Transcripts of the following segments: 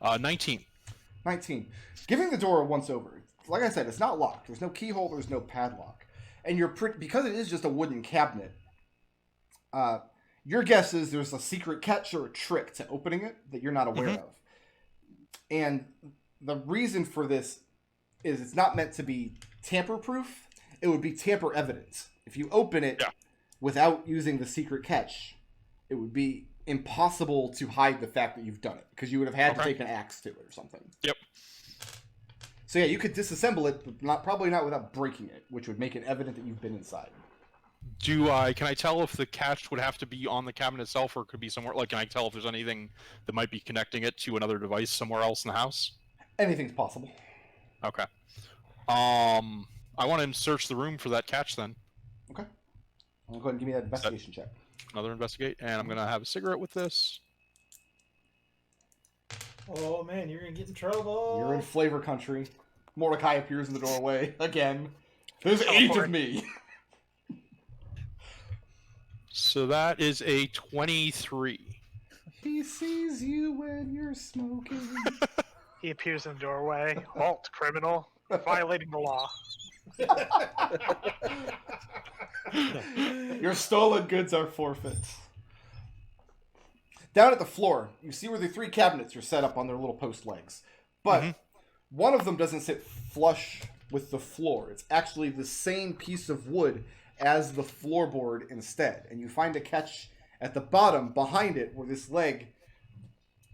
19. 19. Giving the door a once over. Like I said, it's not locked. There's no keyhole. There's no padlock. And because it is just a wooden cabinet, your guess is there's a secret catch or a trick to opening it that you're not aware of. And the reason for this is it's not meant to be tamper-proof. It would be tamper evidence. If you open it without using the secret catch, it would be impossible to hide the fact that you've done it, because you would have had to take an axe to it or something. Yep. So yeah, you could disassemble it, but probably not without breaking it, which would make it evident that you've been inside. Can I tell if the catch would have to be on the cabinet itself, or it could be somewhere? Like, can I tell if there's anything that might be connecting it to another device somewhere else in the house? Anything's possible. Okay. I want to search the room for that catch then. Okay. I'll go ahead and give me that investigation check. Another investigate, and I'm gonna have a cigarette with this. Oh man, you're gonna get in trouble. You're in flavor country. Mordecai appears in the doorway again. There's 8 of me. So that is a 23. He sees you when you're smoking. He appears in the doorway. Halt, criminal. Violating the law. Your stolen goods are forfeits. Down at the floor, you see where the 3 cabinets are set up on their little post legs. But one of them doesn't sit flush with the floor. It's actually the same piece of wood as the floorboard instead. And you find a catch at the bottom behind it where this leg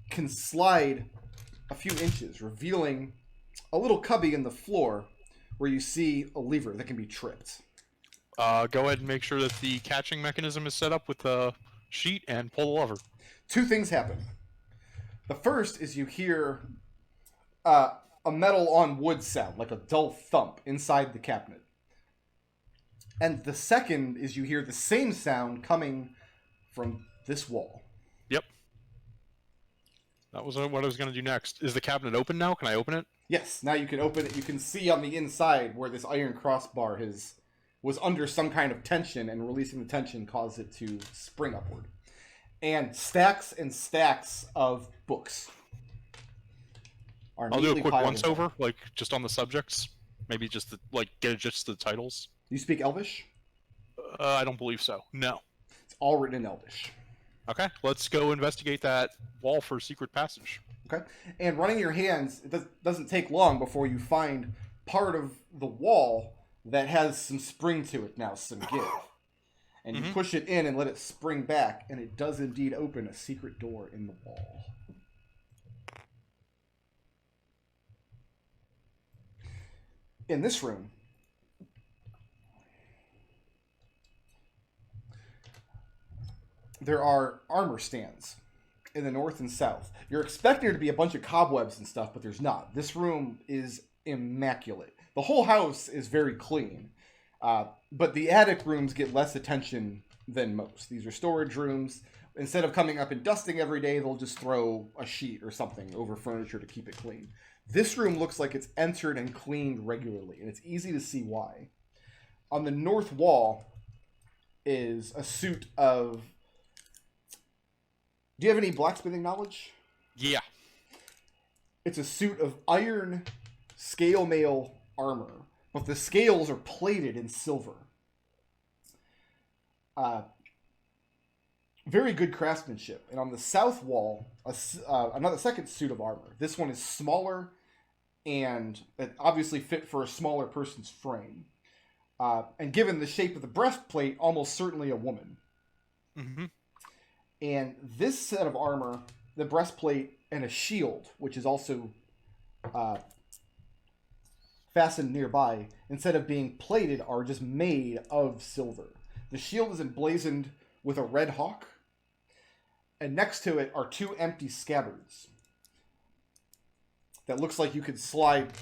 can slide a few inches, revealing a little cubby in the floor where you see a lever that can be tripped. Go ahead and make sure that the catching mechanism is set up with the sheet and pull the lever. 2 things happen. The first is you hear a metal on wood sound, like a dull thump inside the cabinet. And the second is you hear the same sound coming from this wall. Yep. That was what I was going to do next. Is the cabinet open now? Can I open it? Yes, now you can open it. You can see on the inside where this iron crossbar was under some kind of tension, and releasing the tension caused it to spring upward. And stacks of books are I'll do a quick piled once-over, like, just on the subjects. Maybe just, get just the titles. Do you speak Elvish? I don't believe so. No. It's all written in Elvish. Okay, let's go investigate that wall for secret passage. Okay, and running your hands, it doesn't take long before you find part of the wall that has some spring to it now, some give. And you push it in and let it spring back, and it does indeed open a secret door in the wall. In this room, there are armor stands in the north and south. You're expecting there to be a bunch of cobwebs and stuff, but there's not. This room is immaculate. The whole house is very clean, but the attic rooms get less attention than most. These are storage rooms. Instead of coming up and dusting every day, they'll just throw a sheet or something over furniture to keep it clean. This room looks like it's entered and cleaned regularly, and it's easy to see why. On the north wall is a suit of... Do you have any blacksmithing knowledge? Yeah. It's a suit of iron scale mail armor, but the scales are plated in silver. Very good craftsmanship. And on the south wall, another second suit of armor. This one is smaller, and it obviously fit for a smaller person's frame. And given the shape of the breastplate, almost certainly a woman. Mm-hmm. And this set of armor, the breastplate and a shield, which is also fastened nearby, instead of being plated, are just made of silver. The shield is emblazoned with a red hawk, and next to it are 2 empty scabbards that looks like you could slide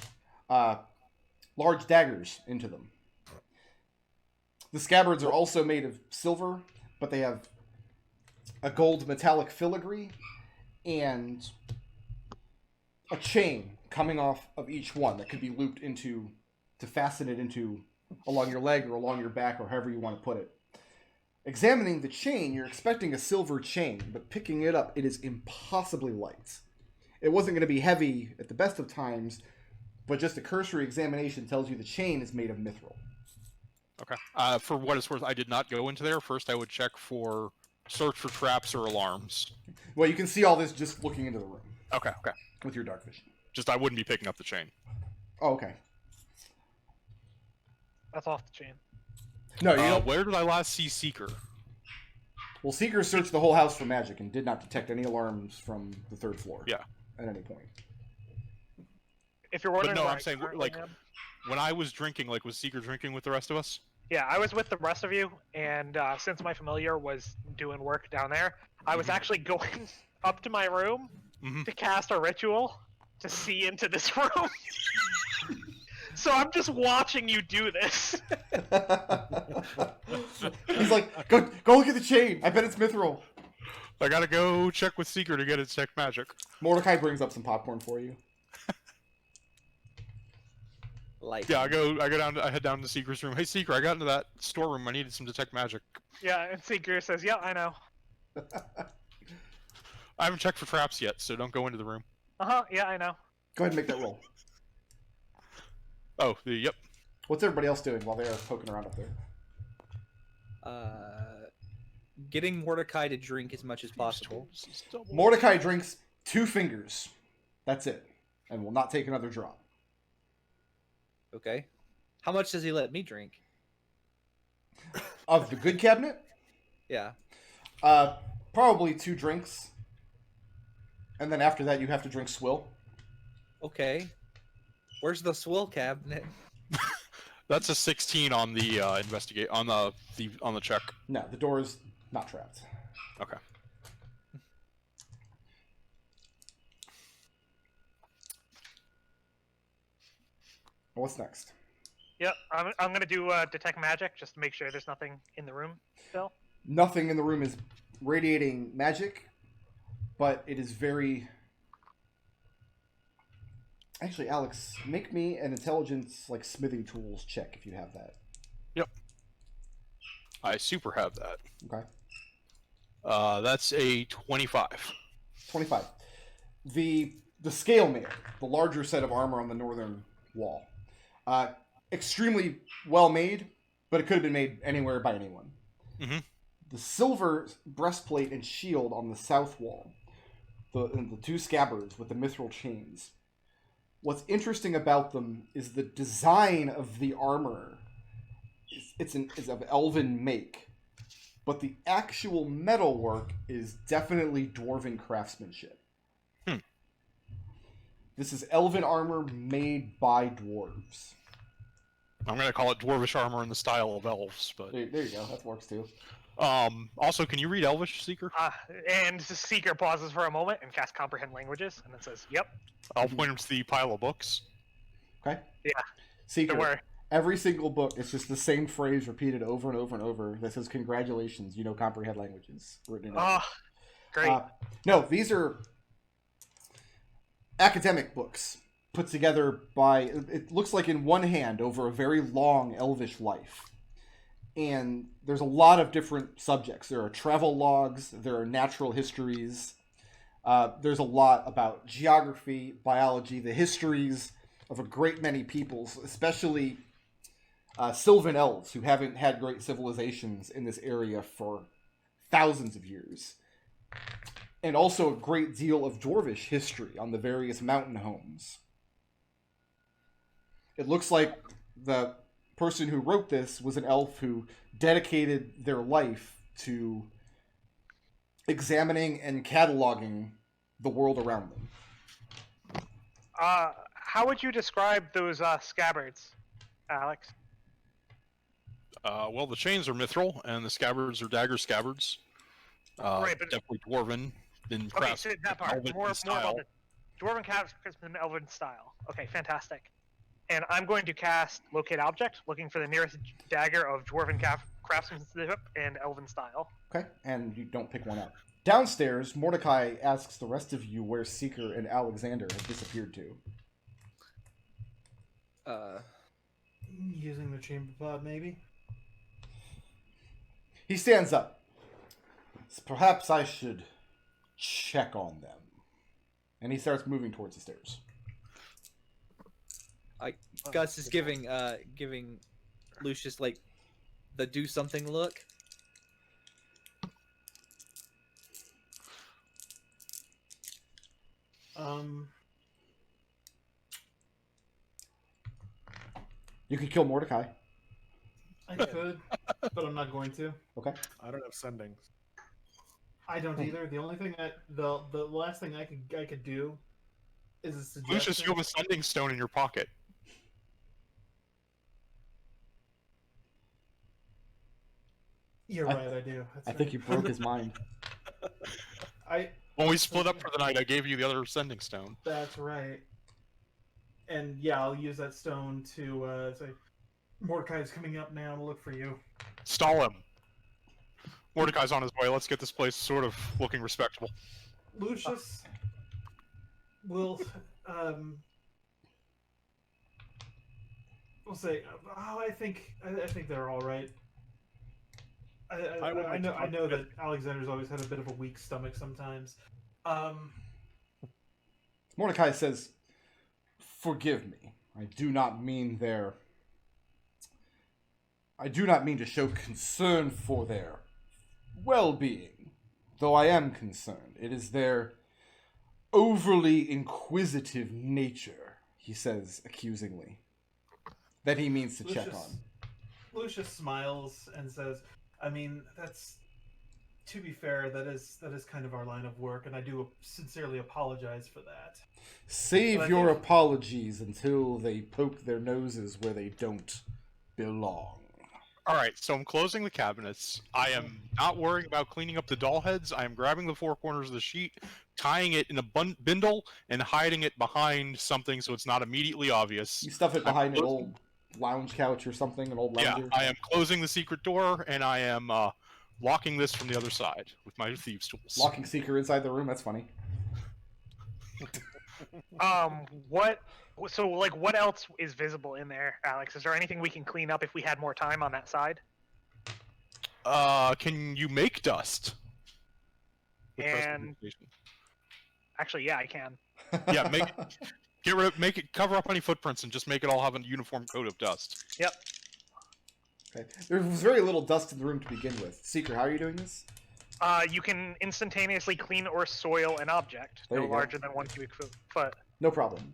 large daggers into them. The scabbards are also made of silver, but they have a gold metallic filigree and a chain coming off of each one that could be looped into to fasten it into along your leg or along your back or however you want to put it. Examining the chain, you're expecting a silver chain, but picking it up, it is impossibly light. It wasn't going to be heavy at the best of times, but just a cursory examination tells you the chain is made of mithril. Okay. For what it's worth, I did not go into there. First, I would search for traps or alarms. Well, you can see all this just looking into the room. Okay. With your dark vision. Just I wouldn't be picking up the chain. Oh, okay. That's off the chain. No, you don't. Where did I last see Seeker? Well, Seeker searched the whole house for magic and did not detect any alarms from the 3rd floor. Yeah. At any point. If you're wondering, But no, where I'm I saying currently like am- when I was drinking, like was Seeker drinking with the rest of us? Yeah, I was with the rest of you, and since my familiar was doing work down there, I was actually going up to my room to cast a ritual to see into this room. So I'm just watching you do this. He's like, go look at the chain. I bet it's mithril. I gotta go check with Seeker to get it check magic. Mordecai brings up some popcorn for you. Like, Yeah, I head down to Seeker's room. Hey Seeker, I got into that storeroom. I needed some detect magic. Yeah, and Seeker says, "Yeah, I know." I haven't checked for traps yet, so don't go into the room. Yeah, I know. Go ahead and make that roll. Oh, yep. What's everybody else doing while they're poking around up there? getting Mordecai to drink as much as possible. Mordecai drinks 2 fingers. That's it. And will not take another drop. Okay. How much does he let me drink? Of the good cabinet? Yeah. Probably 2 drinks. And then after that, you have to drink swill. Okay. Where's the swill cabinet? That's a 16 on the investigate on the check. No, the door is not trapped. Okay. What's next? Yep, I'm gonna do detect magic just to make sure there's nothing in the room still. Nothing in the room is radiating magic, but it is very... Actually, Alex, make me an intelligence, like, smithing tools check if you have that. Yep. I super have that. Okay. That's a 25. 25. The scale mail, the larger set of armor on the northern wall. Extremely well made, but it could have been made anywhere by anyone. Mm-hmm. The silver breastplate and shield on the south wall. The 2 scabbards with the mithril chains. What's interesting about them is the design of the armor is of elven make, but the actual metalwork is definitely dwarven craftsmanship. This is elven armor made by dwarves. I'm gonna call it dwarvish armor in the style of elves, but There you go. That works too. also, can you read Elvish, Seeker? And the Seeker pauses for a moment and casts comprehend languages, and then says, "Yep." I'll point him to the pile of books. Okay. Yeah. Seeker. Don't worry. Every single book, it's just the same phrase repeated over and over and over that says, "Congratulations, you know comprehend languages." Written in it. Oh, great. No, these are academic books put together by, it looks like in one hand over a very long elvish life. And there's a lot of different subjects. There are travel logs, there are natural histories, there's a lot about geography, biology, the histories of a great many peoples, especially Sylvan elves who haven't had great civilizations in this area for thousands of years. And also a great deal of dwarvish history on the various mountain homes. It looks like the person who wrote this was an elf who dedicated their life to examining and cataloging the world around them. How would you describe those scabbards, Alex? Well, the chains are mithril, and the scabbards are dagger scabbards. Right, but definitely dwarven in okay, craft. so that part. elven More style. about the dwarven craftsman elven style. Okay, fantastic. And I'm going to cast locate object, looking for the nearest dagger of dwarven craftsmanship and elven style. Okay, and you don't pick one up. Downstairs, Mordecai asks the rest of you where Seeker and Alexander have disappeared to. Using the chamber pod, maybe? He stands up. Perhaps I should check on them. And he starts moving towards the stairs. Gus is giving Lucius like the do something look. You could kill Mordecai. I could, but I'm not going to. Okay. I don't have sendings. I don't either. The only thing the last thing I could do is a suggestion. Lucius, you have a sending stone in your pocket. You're right, I do. That's I right. think you broke his mind. When we split up for the night, I gave you the other sending stone. That's right. And yeah, I'll use that stone to say, Mordecai's coming up now to look for you. Stall him. Mordecai's on his way. Let's get this place sort of looking respectable. Lucius will we'll say, I think they're all right. I know that Alexander's always had a bit of a weak stomach sometimes. Mordecai says, "Forgive me. I do not mean to show concern for their well-being, though I am concerned. It is their overly inquisitive nature," he says accusingly, that he means to check on. Lucius smiles and says, I mean, that's, to be fair, that is kind of our line of work, and I do sincerely apologize for that. Save your apologies until they poke their noses where they don't belong. Alright, so I'm closing the cabinets. I am not worrying about cleaning up the doll heads. I am grabbing the four corners of the sheet, tying it in a bindle, and hiding it behind something so it's not immediately obvious. You stuff it behind an old lounge couch or something, an old lounger? Yeah, I am closing the secret door, and I am locking this from the other side with my thieves' tools. Locking Seeker inside the room, that's funny. What else is visible in there, Alex? Is there anything we can clean up if we had more time on that side? Can you make dust? With And prestidigitation? actually, yeah, I can. Yeah, make it cover up any footprints and just make it all have a uniform coat of dust. Yep. Okay. There was very little dust in the room to begin with. Seeker, how are you doing this? You can instantaneously clean or soil an object There no you go. larger than 1 cubic foot. No problem.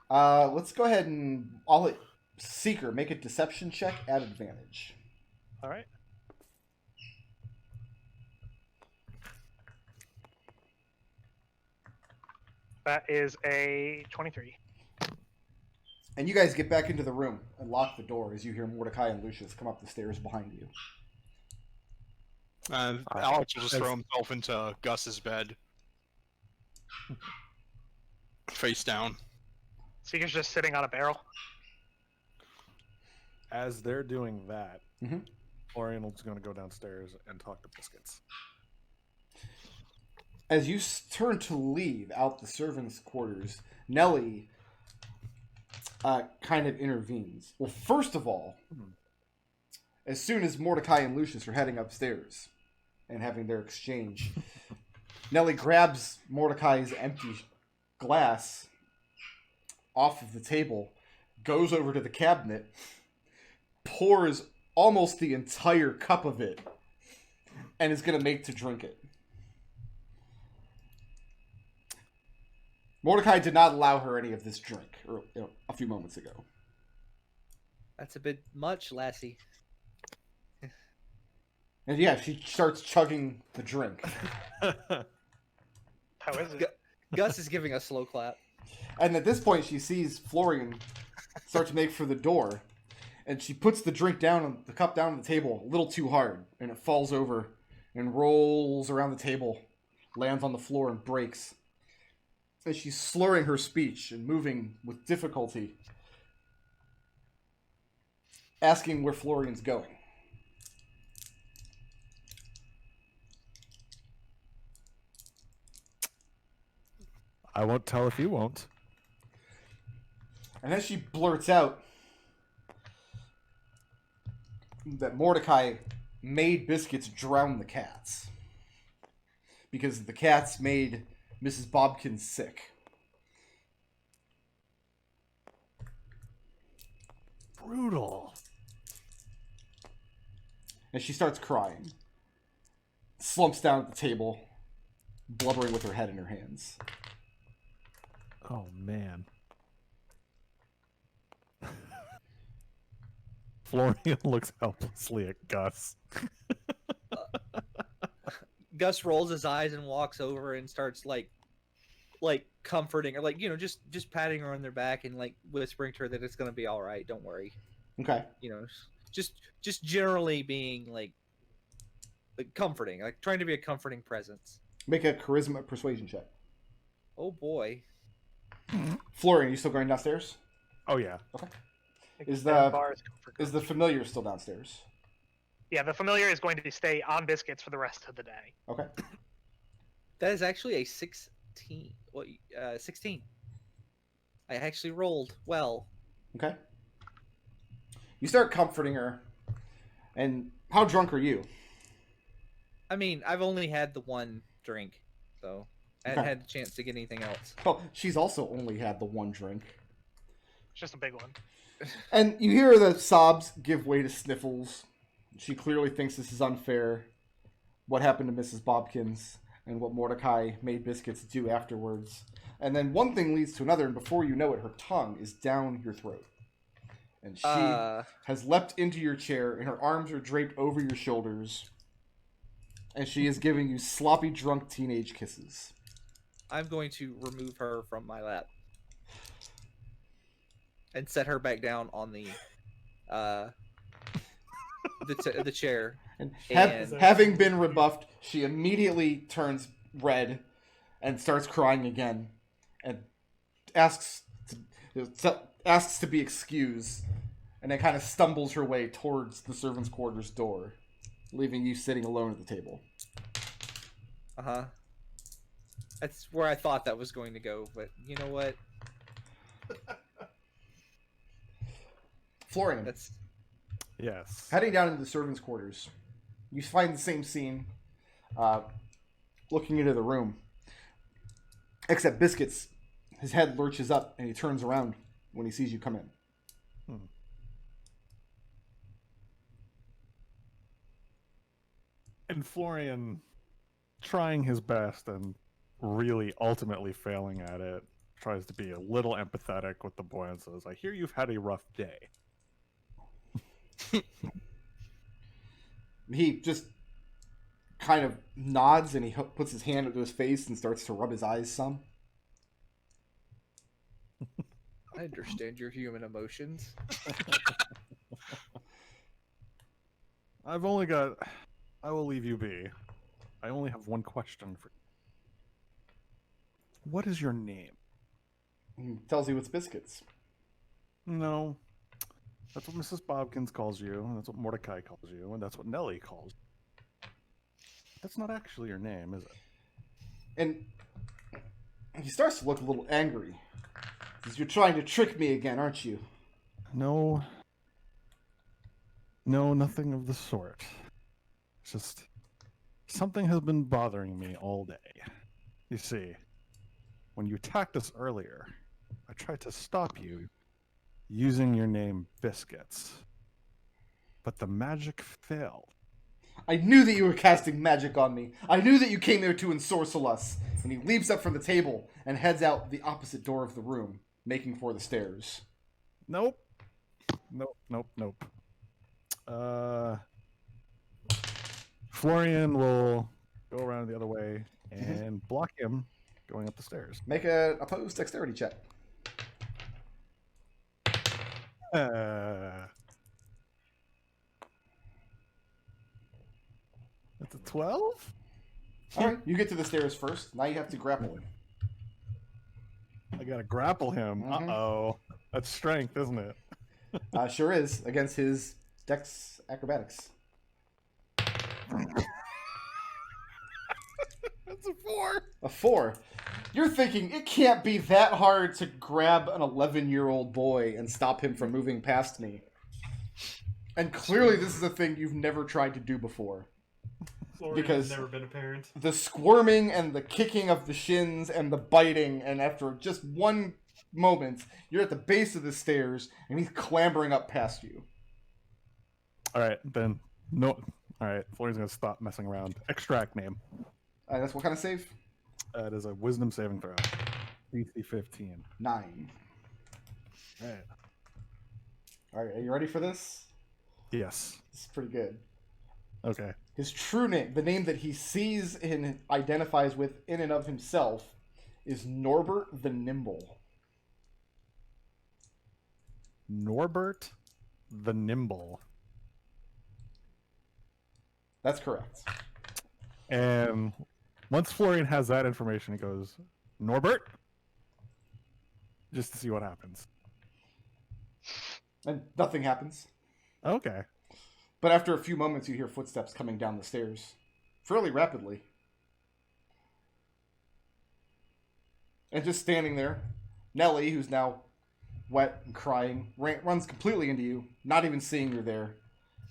Let's go ahead and I'll let Seeker make a deception check at advantage. All right. That is a 23. And you guys get back into the room and lock the door as you hear Mordecai and Lucius come up the stairs behind you. Alex will just throw himself into Gus's bed. Face down. Seeker's just sitting on a barrel. As they're doing that, Mhm. Florian is going to go downstairs and talk to Biscuits. As you turn to leave out the servants' quarters, Nellie kind of intervenes. Well, first of all, as soon as Mordecai and Lucius are heading upstairs and having their exchange, Nellie grabs Mordecai's empty glass off of the table, goes over to the cabinet, pours almost the entire cup of it, and is going to make to drink it. Mordecai did not allow her any of this drink a few moments ago. That's a bit much, lassie. And yeah, she starts chugging the drink. How is it? Gus is giving a slow clap. And at this point, she sees Florian start to make for the door. And she puts the drink down, the cup down on the table a little too hard. And it falls over and rolls around the table, lands on the floor and breaks. As she's slurring her speech and moving with difficulty, asking where Florian's going. I won't tell if you won't. And as she blurts out that Mordecai made Biscuits drown the cats, because the cats made Mrs. Bobkin's sick. Brutal. And she starts crying. Slumps down at the table, blubbering with her head in her hands. Oh, man. Florian looks helplessly at Gus. Gus rolls his eyes and walks over and starts like comforting her, like, you know, just patting her on their back and like whispering to her that it's gonna be all right. Don't worry. Okay. You know, just generally being like comforting, like trying to be a comforting presence. Make a charisma persuasion check. Oh boy. Florian, you still going downstairs? Oh, yeah. Okay. Extend the- bars comfort Is the familiar still downstairs? Yeah, the familiar is going to stay on biscuits for the rest of the day. Okay. That is actually a 16. What? 16. I actually rolled well. Okay. You start comforting her. And how drunk are you? I mean, I've only had the one drink, so I hadn't Okay. had a chance to get anything else. Oh, she's also only had the one drink. It's just a big one. And you hear the sobs give way to sniffles. She clearly thinks this is unfair. What happened to Mrs. Bobkins and what Mordecai made biscuits do afterwards. And then one thing leads to another, and before you know it, her tongue is down your throat. And she has leapt into your chair, and her arms are draped over your shoulders. And she is giving you sloppy, drunk teenage kisses. I'm going to remove her from my lap and set her back down on the chair. And And- having been rebuffed, she immediately turns red and starts crying again, and asks to be excused, and then kind of stumbles her way towards the servants' quarters door, leaving you sitting alone at the table. Uh-huh. That's where I thought that was going to go, but you know what? Florian, That's Yes. heading down into the servants' quarters, you find the same scene, looking into the room. Except Biscuits, his head lurches up and he turns around when he sees you come in. And Florian, trying his best and really ultimately failing at it, tries to be a little empathetic with the boy and says, I hear you've had a rough day. He just kind of nods and he puts his hand up to his face and starts to rub his eyes some. I understand your human emotions. I will leave you be. I only have one question for you. What is your name? He tells you it's Biscuits. No. That's what Mrs. Bobkins calls you, and that's what Mordecai calls you, and that's what Nellie calls you. That's not actually your name, is it? And he starts to look a little angry. He says, you're trying to trick me again, aren't you? No. No, nothing of the sort. It's just something has been bothering me all day. You see, when you attacked us earlier, I tried to stop you using your name Biscuits. But the magic failed. I knew that you were casting magic on me. I knew that you came there to ensorcel us. And he leaps up from the table and heads out the opposite door of the room, making for the stairs. Nope. Nope. Florian will go around the other way and block him going up the stairs. Make a opposed dexterity check. That's a 12? All right, you get to the stairs first. Now you have to grapple him. I gotta grapple him. Mhm. Uh-oh. That's strength, isn't it? Sure is, against his dex acrobatics. That's a 4. A 4. You're thinking it can't be that hard to grab an 11-year-old boy and stop him from moving past me. And clearly this is a thing you've never tried to do before. Florian Because- has never been a parent. The squirming and the kicking of the shins and the biting, and after just one moment, you're at the base of the stairs, and he's clambering up past you. All right, then. No. All right, Florian's gonna stop messing around. Extract name. That's what kind of save? That is a wisdom saving throw. DC 15. 9. All right. All right, are you ready for this? Yes. This is pretty good. Okay. His true name, the name that he sees and identifies with in and of himself, is Norbert the Nimble. Norbert the Nimble. That's correct. And once Florian has that information, he goes, Norbert? Just to see what happens. And nothing happens. Okay. But after a few moments, you hear footsteps coming down the stairs. Fairly rapidly. And just standing there, Nellie, who's now wet and crying, runs completely into you, not even seeing you're there.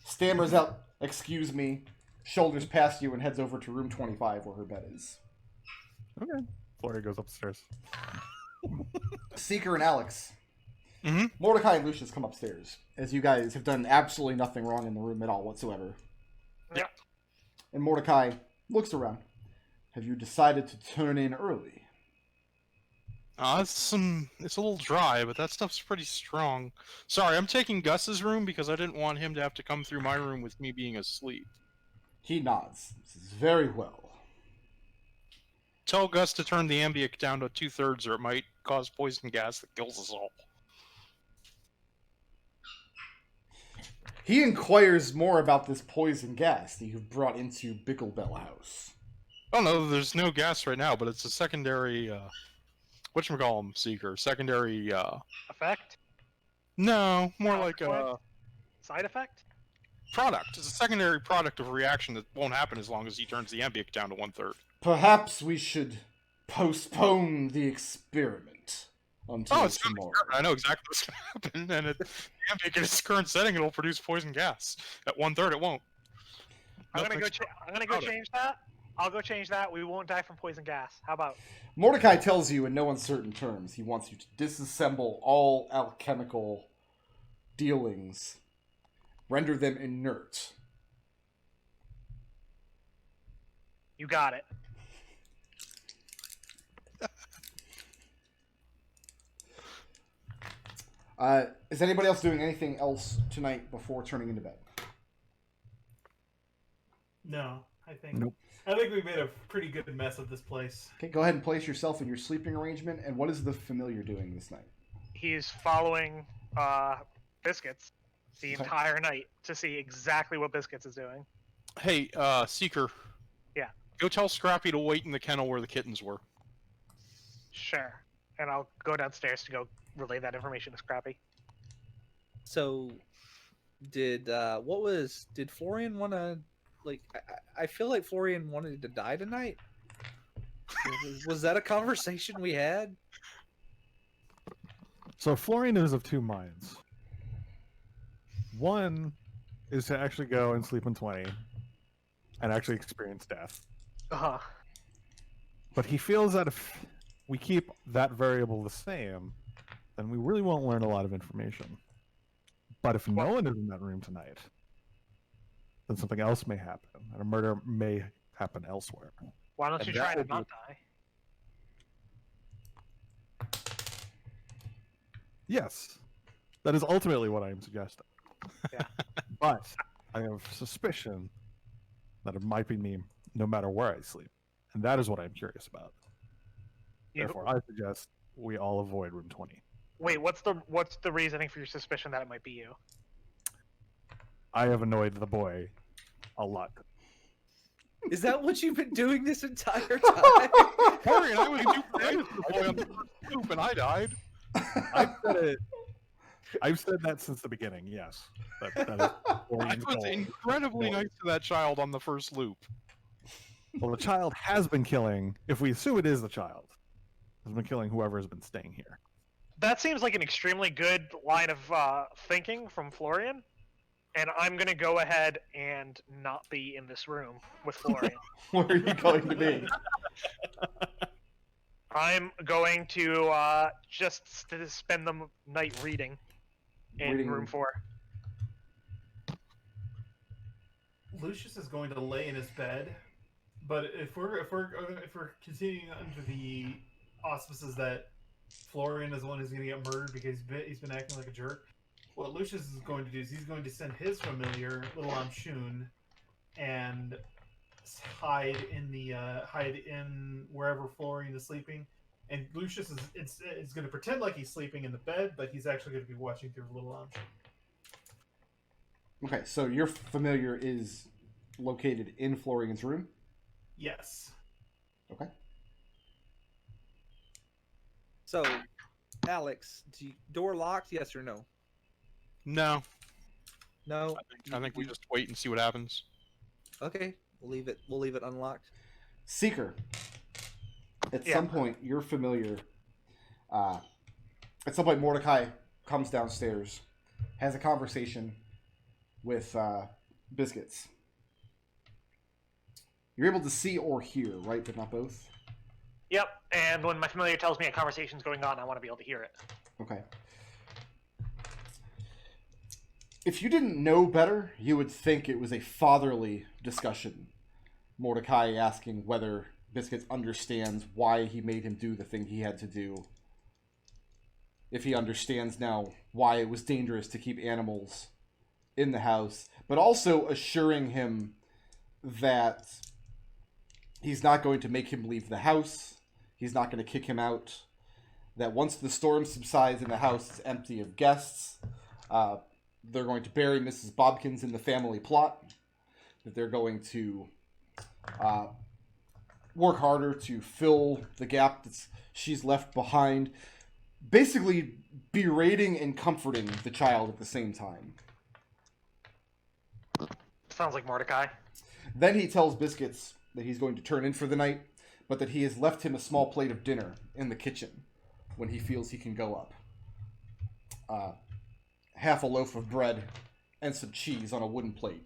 Stammers out, "Excuse me," shoulders past you, and heads over to room 25 where her bed is. Okay. Florian goes upstairs. Seeker and Alex. Mhm. Mordecai and Lucius come upstairs, as you guys have done absolutely nothing wrong in the room at all whatsoever. Yeah. And Mordecai looks around. Have you decided to turn in early? It's a little dry, but that stuff's pretty strong. Sorry, I'm taking Gus's room because I didn't want him to have to come through my room with me being asleep. He nods. This is very well. Tell Gus to turn the ambient down to 2/3 or it might cause poison gas that kills us all. He inquires more about this poison gas that you've brought into Bicklebell House. Oh no, there's no gas right now, but it's a secondary, whatchamacallem, Seeker. Secondary, Effect? no, more Oh, like a Side effect? product. It's a secondary product of a reaction that won't happen as long as he turns the ambient down to 1/3. Perhaps we should postpone the experiment until It's not an tomorrow. experiment. I know exactly what's going to happen, and the ambient in its current setting, it'll produce poison gas. At 1/3, it won't. I'm gonna Nothing go about it. change that. I'll go change that. We won't die from poison gas. How about? Mordecai tells you in no uncertain terms he wants you to disassemble all alchemical dealings, render them inert. You got it. Is anybody else doing anything else tonight before turning into bed? No, I think. Nope. I think we made a pretty good mess of this place. Okay, go ahead and place yourself in your sleeping arrangement. And what is the familiar doing this night? He's following Biscuits the Okay. entire night to see exactly what Biscuits is doing. Hey, Seeker. Yeah. Go tell Scrappy to wait in the kennel where the kittens were. Sure. And I'll go downstairs to go relay that information to Scrappy. So, did Florian want to, like, I feel like Florian wanted to die tonight? Was that a conversation we had? So Florian is of two minds. One is to actually go and sleep in 20 and actually experience death. Uh-huh. But he feels that if we keep that variable the same, then we really won't learn a lot of information. But if no one is in that room tonight, then something else may happen, and a murder may happen elsewhere. Why don't And you that try to will be- not die? Yes, that is ultimately what I am suggesting. Yeah. But I have suspicion that it might be me no matter where I sleep. And that is what I'm curious about. Therefore, I suggest we all avoid room 20. Wait, what's the reasoning for your suspicion that it might be you? I have annoyed the boy a lot. Is that what you've been doing this entire time? Florian, I was duped the boy on the first loop, and I died. I've said that since the beginning, yes. That is I Florian's was goal. incredibly nice to that child on the first loop. Well, the child has been killing, if we assume it is the child, has been killing whoever has been staying here. That seems like an extremely good line of thinking from Florian. and I'm gonna go ahead and not be in this room with Florian. Where are you going to be? I'm going to just spend the night reading in Reading. room 4. Lucius is going to lay in his bed, but if we're continuing under the auspices that Florian is the one who's going to get murdered because he's been acting like a jerk, what Lucius is going to do is he's going to send his familiar, Little Amshun, and hide in wherever Florian is sleeping. And Lucius is going to pretend like he's sleeping in the bed, but he's actually going to be watching through Little Amshun. Okay, so your familiar is located in Florian's room? Yes. Okay. So, Alex, door locked? Yes or no? No, No. I think we just wait and see what happens. Okay, we'll leave it. We'll leave it unlocked. Seeker. At Yeah. some point, your familiar. At some point, Mordecai comes downstairs, has a conversation with Biscuits. You're able to see or hear, right? But not both? Yep, and when my familiar tells me a conversation's going on, I want to be able to hear it. Okay. If you didn't know better, you would think it was a fatherly discussion. Mordecai asking whether Biscuits understands why he made him do the thing he had to do. If he understands now why it was dangerous to keep animals in the house, but also assuring him that he's not going to make him leave the house, he's not going to kick him out, that once the storm subsides and the house is empty of guests, they're going to bury Mrs. Bobkins in the family plot, that they're going to work harder to fill the gap that she's left behind, basically berating and comforting the child at the same time. Sounds like Mordecai. Then he tells Biscuits that he's going to turn in for the night, but that he has left him a small plate of dinner in the kitchen when he feels he can go up. Half a loaf of bread and some cheese on a wooden plate.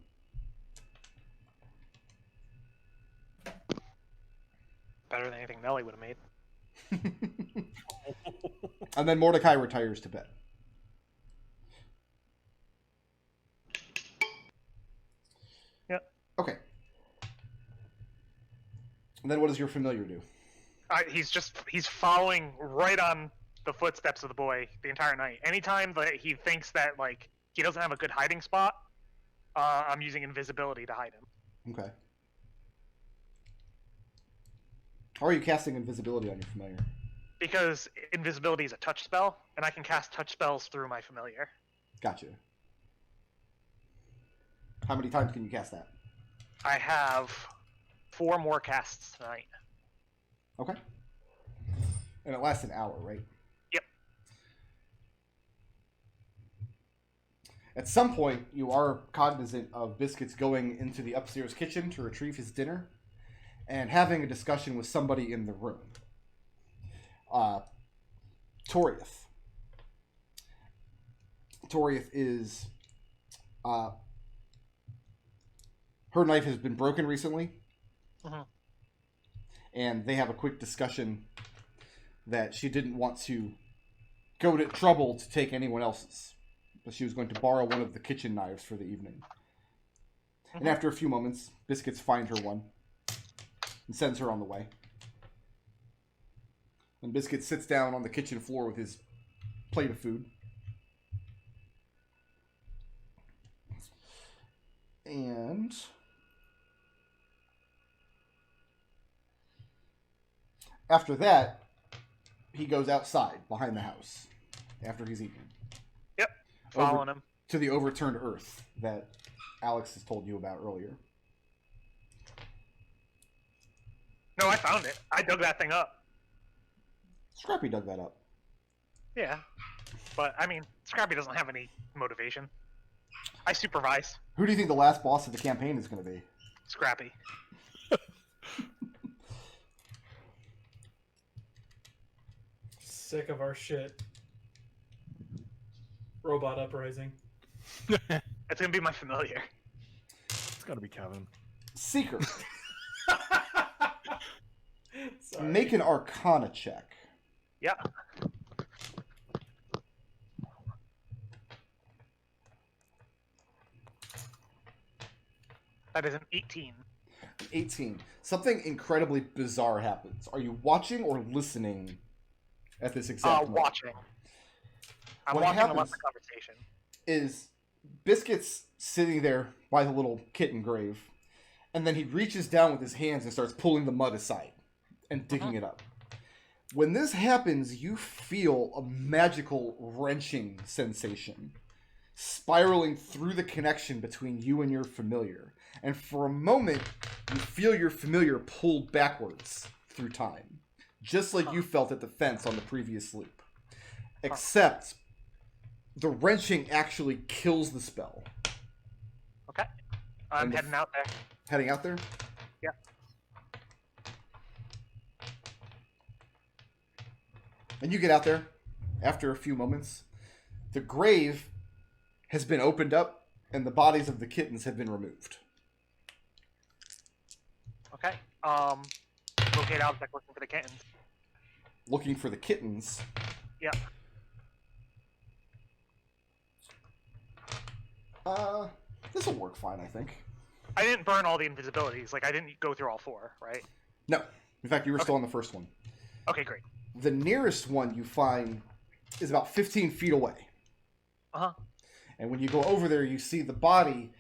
Better than anything Melly would have made. And then Mordecai retires to bed. Yep. Okay. And then what does your familiar do? He's following right on the footsteps of the boy the entire night. Anytime that he thinks that like he doesn't have a good hiding spot, I'm using invisibility to hide him. Okay. How are you casting invisibility on your familiar? Because invisibility is a touch spell, and I can cast touch spells through my familiar. Gotcha. How many times can you cast that? I have 4 more casts tonight. Okay. And it lasts an hour, right? Yep. At some point, you are cognizant of Biscuits going into the upstairs kitchen to retrieve his dinner and having a discussion with somebody in the room. Toriath. Toriath is... her knife has been broken recently. Uh-huh. And they have a quick discussion that she didn't want to go to trouble to take anyone else's. But she was going to borrow one of the kitchen knives for the evening. And after a few moments, Biscuits finds her one and sends her on the way. And Biscuit sits down on the kitchen floor with his plate of food. And after that, he goes outside behind the house after he's eaten. Yep, following him. To the overturned earth that Alex has told you about earlier. No, I found it. I dug that thing up. Scrappy dug that up. Yeah. But, I mean, Scrappy doesn't have any motivation. I supervise. Who do you think the last boss of the campaign is going to be? Scrappy. Sick of our shit. Robot uprising. It's gonna be my familiar. It's got to be Kevin. Seeker, Sorry. make an Arcana check. Yeah. That is an 18. 18. Something incredibly bizarre happens. Are you watching or listening at this exact moment? Watching. I'm What watching happens the conversation. is Biscuit's sitting there by the little kitten grave, and then he reaches down with his hands and starts pulling the mud aside and digging it up. When this happens, you feel a magical wrenching sensation spiraling through the connection between you and your familiar. And for a moment, you feel your familiar pulled backwards through time, just like you felt at the fence on the previous loop. Except the wrenching actually kills the spell. Okay. I'm And the heading out there. Heading out there? Yeah. And you get out there after a few moments. The grave has been opened up, and the bodies of the kittens have been removed. Okay. Locate out like looking for the kittens. Looking for the kittens. Yeah. This will work fine, I think. I didn't burn all the invisibilities. Like I didn't go through all 4, right? No. In fact, you were still on the first one. Okay, great. The nearest one you find is about 15 feet away. Uh-huh. And when you go over there, you see the body,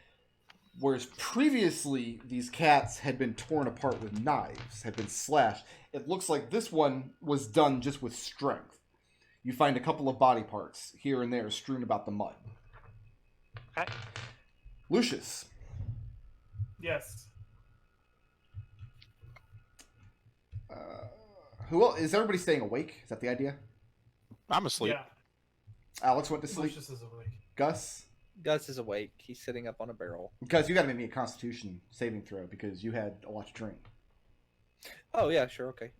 whereas previously these cats had been torn apart with knives, had been slashed. It looks like this one was done just with strength. You find a couple of body parts here and there strewn about the mud. Okay. Lucius, Yes. who else? Is everybody staying awake? Is that the idea? I'm asleep. Yeah. Alex went to sleep. Lucius is awake. Gus? Gus is awake. He's sitting up on a barrel. Gus, you got to make me a Constitution saving throw because you had a lot to drink. Oh yeah, sure, okay.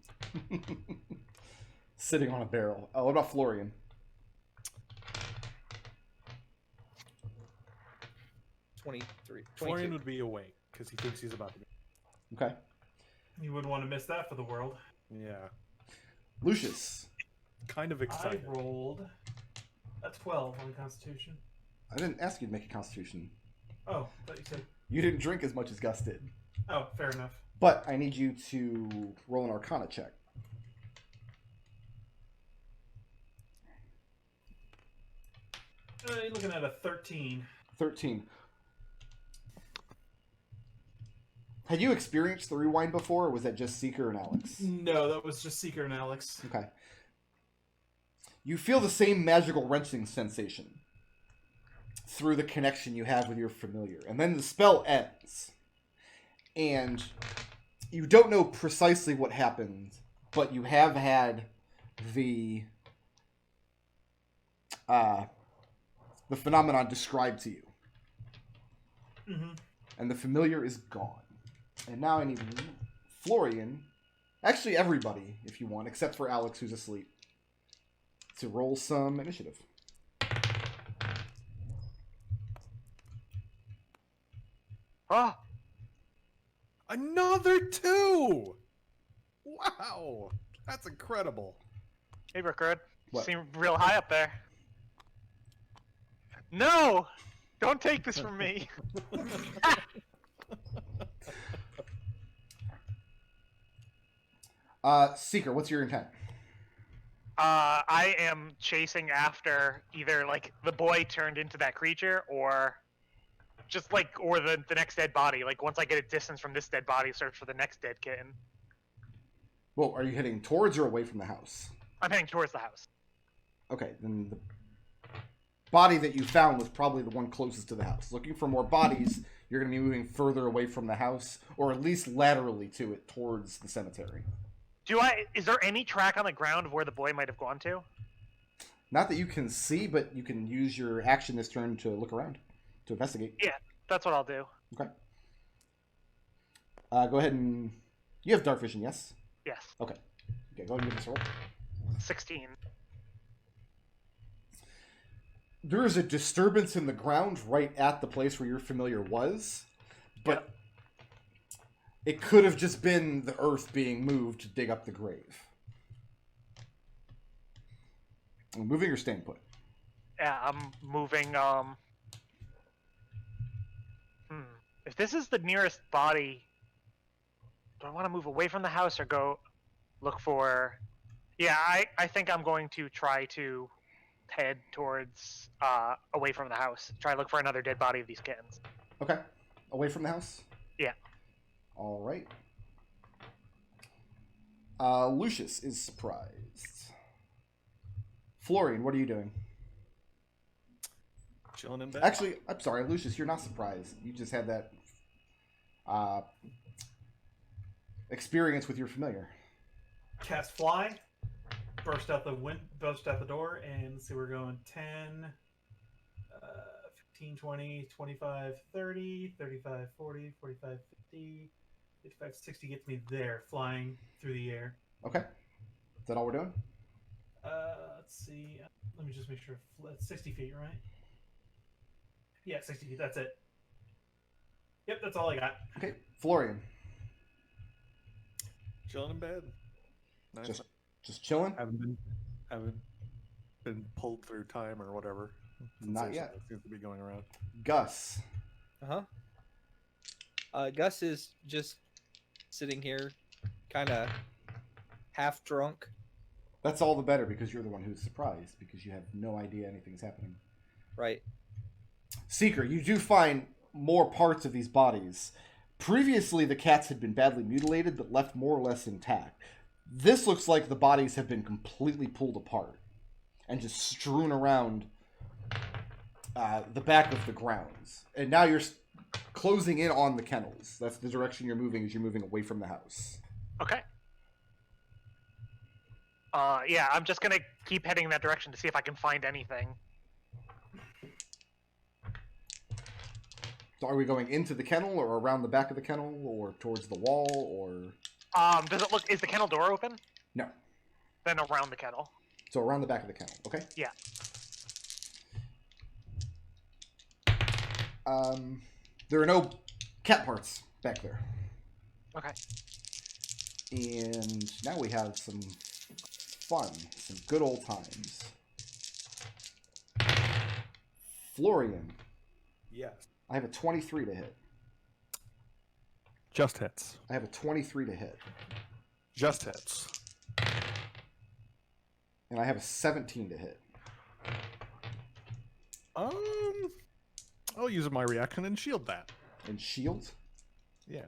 Sitting on a barrel. Oh, what about Florian? 23. Florian 22. would be awake because he thinks he's about to be. Okay. You wouldn't want to miss that for the world. Yeah. Lucius. Kind of I excited. rolled a 12 on the Constitution. I didn't ask you to make a Constitution. Oh, I thought you said. You didn't drink as much as Gus did. Oh, fair enough. But I need you to roll an Arcana check. You're looking at a 13. 13. Had you experienced the rewind before, or was that just Seeker and Alex? No, that was just Seeker and Alex. Okay. You feel the same magical wrenching sensation through the connection you have with your familiar. And then the spell ends. And you don't know precisely what happened, but you have had the phenomenon described to you. Mm-hmm. And the familiar is gone. And now I need Florian, actually everybody, if you want, except for Alex, who's asleep, to roll some initiative. Oh, Another 2! Wow! That's incredible. hey, Rickard. What? Seem real high up there. No! Don't take this from me. Seeker, what's your intent? I am chasing after either like the boy turned into that creature or just like or the next dead body. Like once I get a distance from this dead body, search for the next dead kitten. Well, are you heading towards or away from the house? I'm heading towards the house. Okay, then the body that you found was probably the one closest to the house. Looking for more bodies, you're going to be moving further away from the house, or at least laterally to it towards the cemetery. Is there any track on the ground of where the boy might have gone to? Not that you can see, but you can use your action this turn to look around, to investigate. Yeah, that's what I'll do. Okay. Go ahead and... You have dark vision, yes? Yes. Okay. Okay, go ahead and give this a roll. 16. there is a disturbance in the ground right at the place where your familiar was, but it could have just been the earth being moved to dig up the grave. Moving or staying put? Yeah, I'm moving. If this is the nearest body, do I want to move away from the house or go look for? Yeah, I think I'm going to try to head towards away from the house. Try to look for another dead body of these kittens. Okay. Away from the house? Yeah. All right. Lucius is surprised. Florian, what are you doing? Chilling in bed. Actually, I'm sorry, Lucius, you're not surprised. You just had that experience with your familiar. Cast fly, burst out the door, and let's see, we're going 10, 15, 20, 25, 30, 35, 40, 45, 50, 55, 60 gets me there, flying through the air. Okay. Is that all we're doing? Let's see. Let me just make sure. That's 60 feet, right? Yeah, 60 feet. That's it. Yep, that's all I got. Okay. Florian. Chilling in bed. Nice. Just chilling? Haven't been pulled through time or whatever. Not yet. That seems to be going around. Gus. Gus is just sitting here, kind of half drunk. That's all the better because you're the one who's surprised because you have no idea anything's happening. Right. Seeker, you do find more parts of these bodies. Previously, the cats had been badly mutilated but left more or less intact. This looks like the bodies have been completely pulled apart and just strewn around the back of the grounds. And now you're closing in on the kennels. That's the direction you're moving as you're moving away from the house. Okay. Yeah, I'm just gonna keep heading in that direction to see if I can find anything. So are we going into the kennel or around the back of the kennel or towards the wall or... Does it look... Is the kennel door open? No. Then around the kennel. So around the back of the kennel, okay? Yeah. There are no cat parts back there. Okay. And now we have some fun, some good old times. Florian. Yes. I have a 23 to hit. Just hits. I have a 23 to hit. Just hits. And I have a 17 to hit. I'll use my reaction and shield that. And shield? Yeah.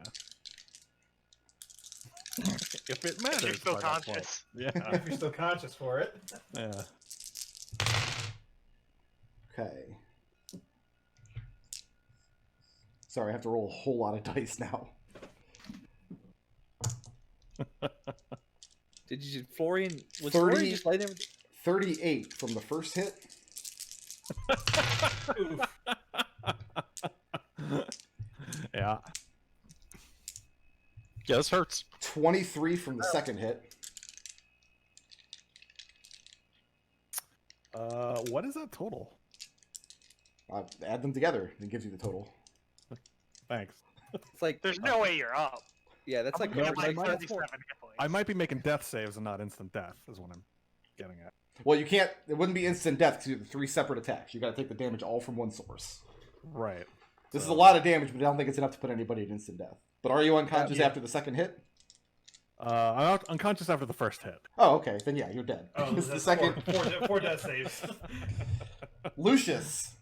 If it matters. You're still by that point. conscious. Yeah. If you're still conscious for it. Yeah. Okay. Sorry, I have to roll a whole lot of dice now. Did you, Florian? Was 30 Florian just letting him? 38 from the first hit. Oof. Yeah. Yeah, this hurts. 23 from the second hit. What is that total? Add them together, and it gives you the total. Thanks. It's like There's no way you're up. yeah, that's I'm like looking at my like 37 hit points. I might be making death saves and not instant death, is what I'm getting at. Well, you can't. It wouldn't be instant death because you have 3 separate attacks. You got to take the damage all from one source. Right. This is a lot of damage, but I don't think it's enough to put anybody at instant death. But are you unconscious Yeah. after the second hit? I'm unconscious after the first hit. Oh, okay. Then yeah, you're dead. Oh, It's the that's second. four death saves. Lucius,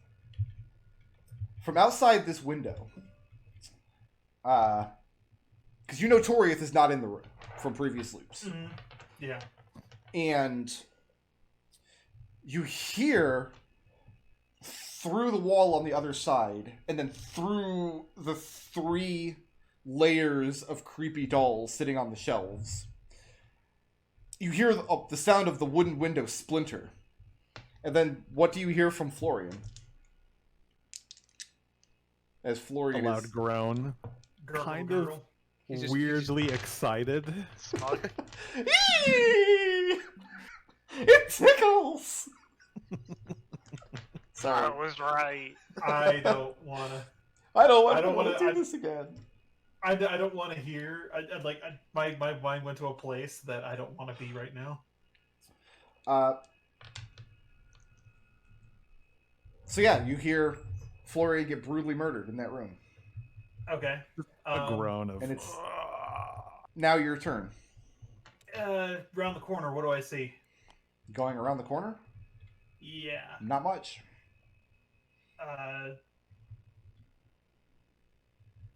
from outside this window, because you know Toriath is not in the room from previous loops. Mhm. Yeah. And you hear through the wall on the other side, and then through the 3 layers of creepy dolls sitting on the shelves, you hear the sound of the wooden window splinter. And then what do you hear from Florian? As A Florian loud is... groan. Gurgle, Kind of. gurgle. He's just- Weirdly excited. Smug. It tickles! Sorry. I was right. I don't wanna. I don't I don't want to wanna- do this again. I don't want to hear. My mind went to a place that I don't want to be right now. So yeah, you hear Florian get brutally murdered in that room. Okay. A groan of. and it's- Now your turn. Around the corner, what do I see? Going around the corner? Yeah. Not much.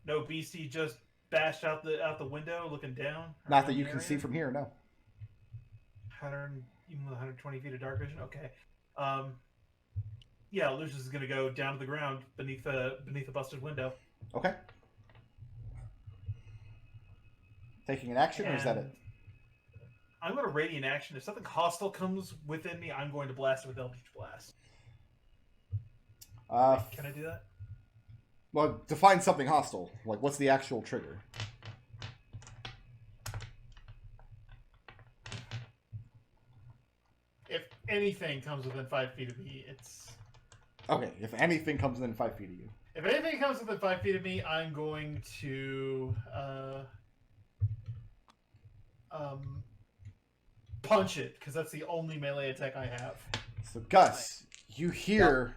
No beastie just bashed out the window, looking down. Not around that you the can see area? from here, no. 100, even with 120 feet of dark vision. Okay. Yeah, Lucius is gonna go down to the ground beneath a busted window. Okay. Taking an action, or is that it? And I'm going to radiant action. If something hostile comes within me, I'm going to blast it with Eldritch Blast. Can I do that? Well, define something hostile. Like, what's the actual trigger? If anything comes within 5 feet of me, it's... Okay, if anything comes within 5 feet of you. If anything comes within 5 feet of me, I'm going to... punch it, because that's the only melee attack I have. So, Gus, you hear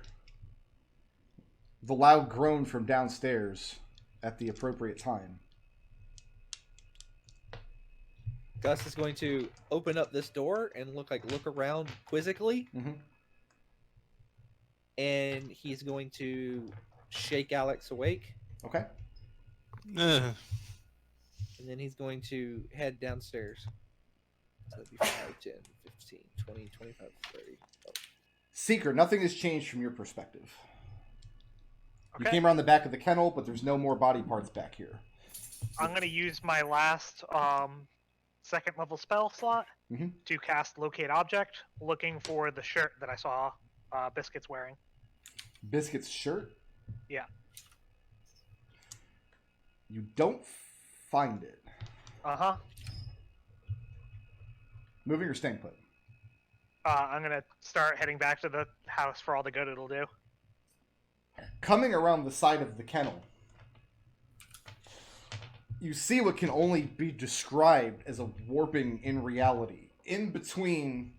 the loud groan from downstairs at the appropriate time. Gus is going to open up this door and look around quizzically, Mm-hmm. and he's going to shake Alex awake, Okay. Ugh. and then he's going to head downstairs. So that'd be 5, 10, 15, 20, 25, 30. Oh. Seeker, nothing has changed from your perspective. You Okay. came around the back of the kennel, but there's no more body parts back here. I'm gonna use my last second level spell slot Mhm. to cast Locate Object, looking for the shirt that I saw Biscuit's wearing. Biscuit's shirt? Yeah. You don't find it. Uh-huh. Moving or staying put? I'm gonna start heading back to the house for all the good it'll do. Coming around the side of the kennel, you see what can only be described as a warping in reality. In between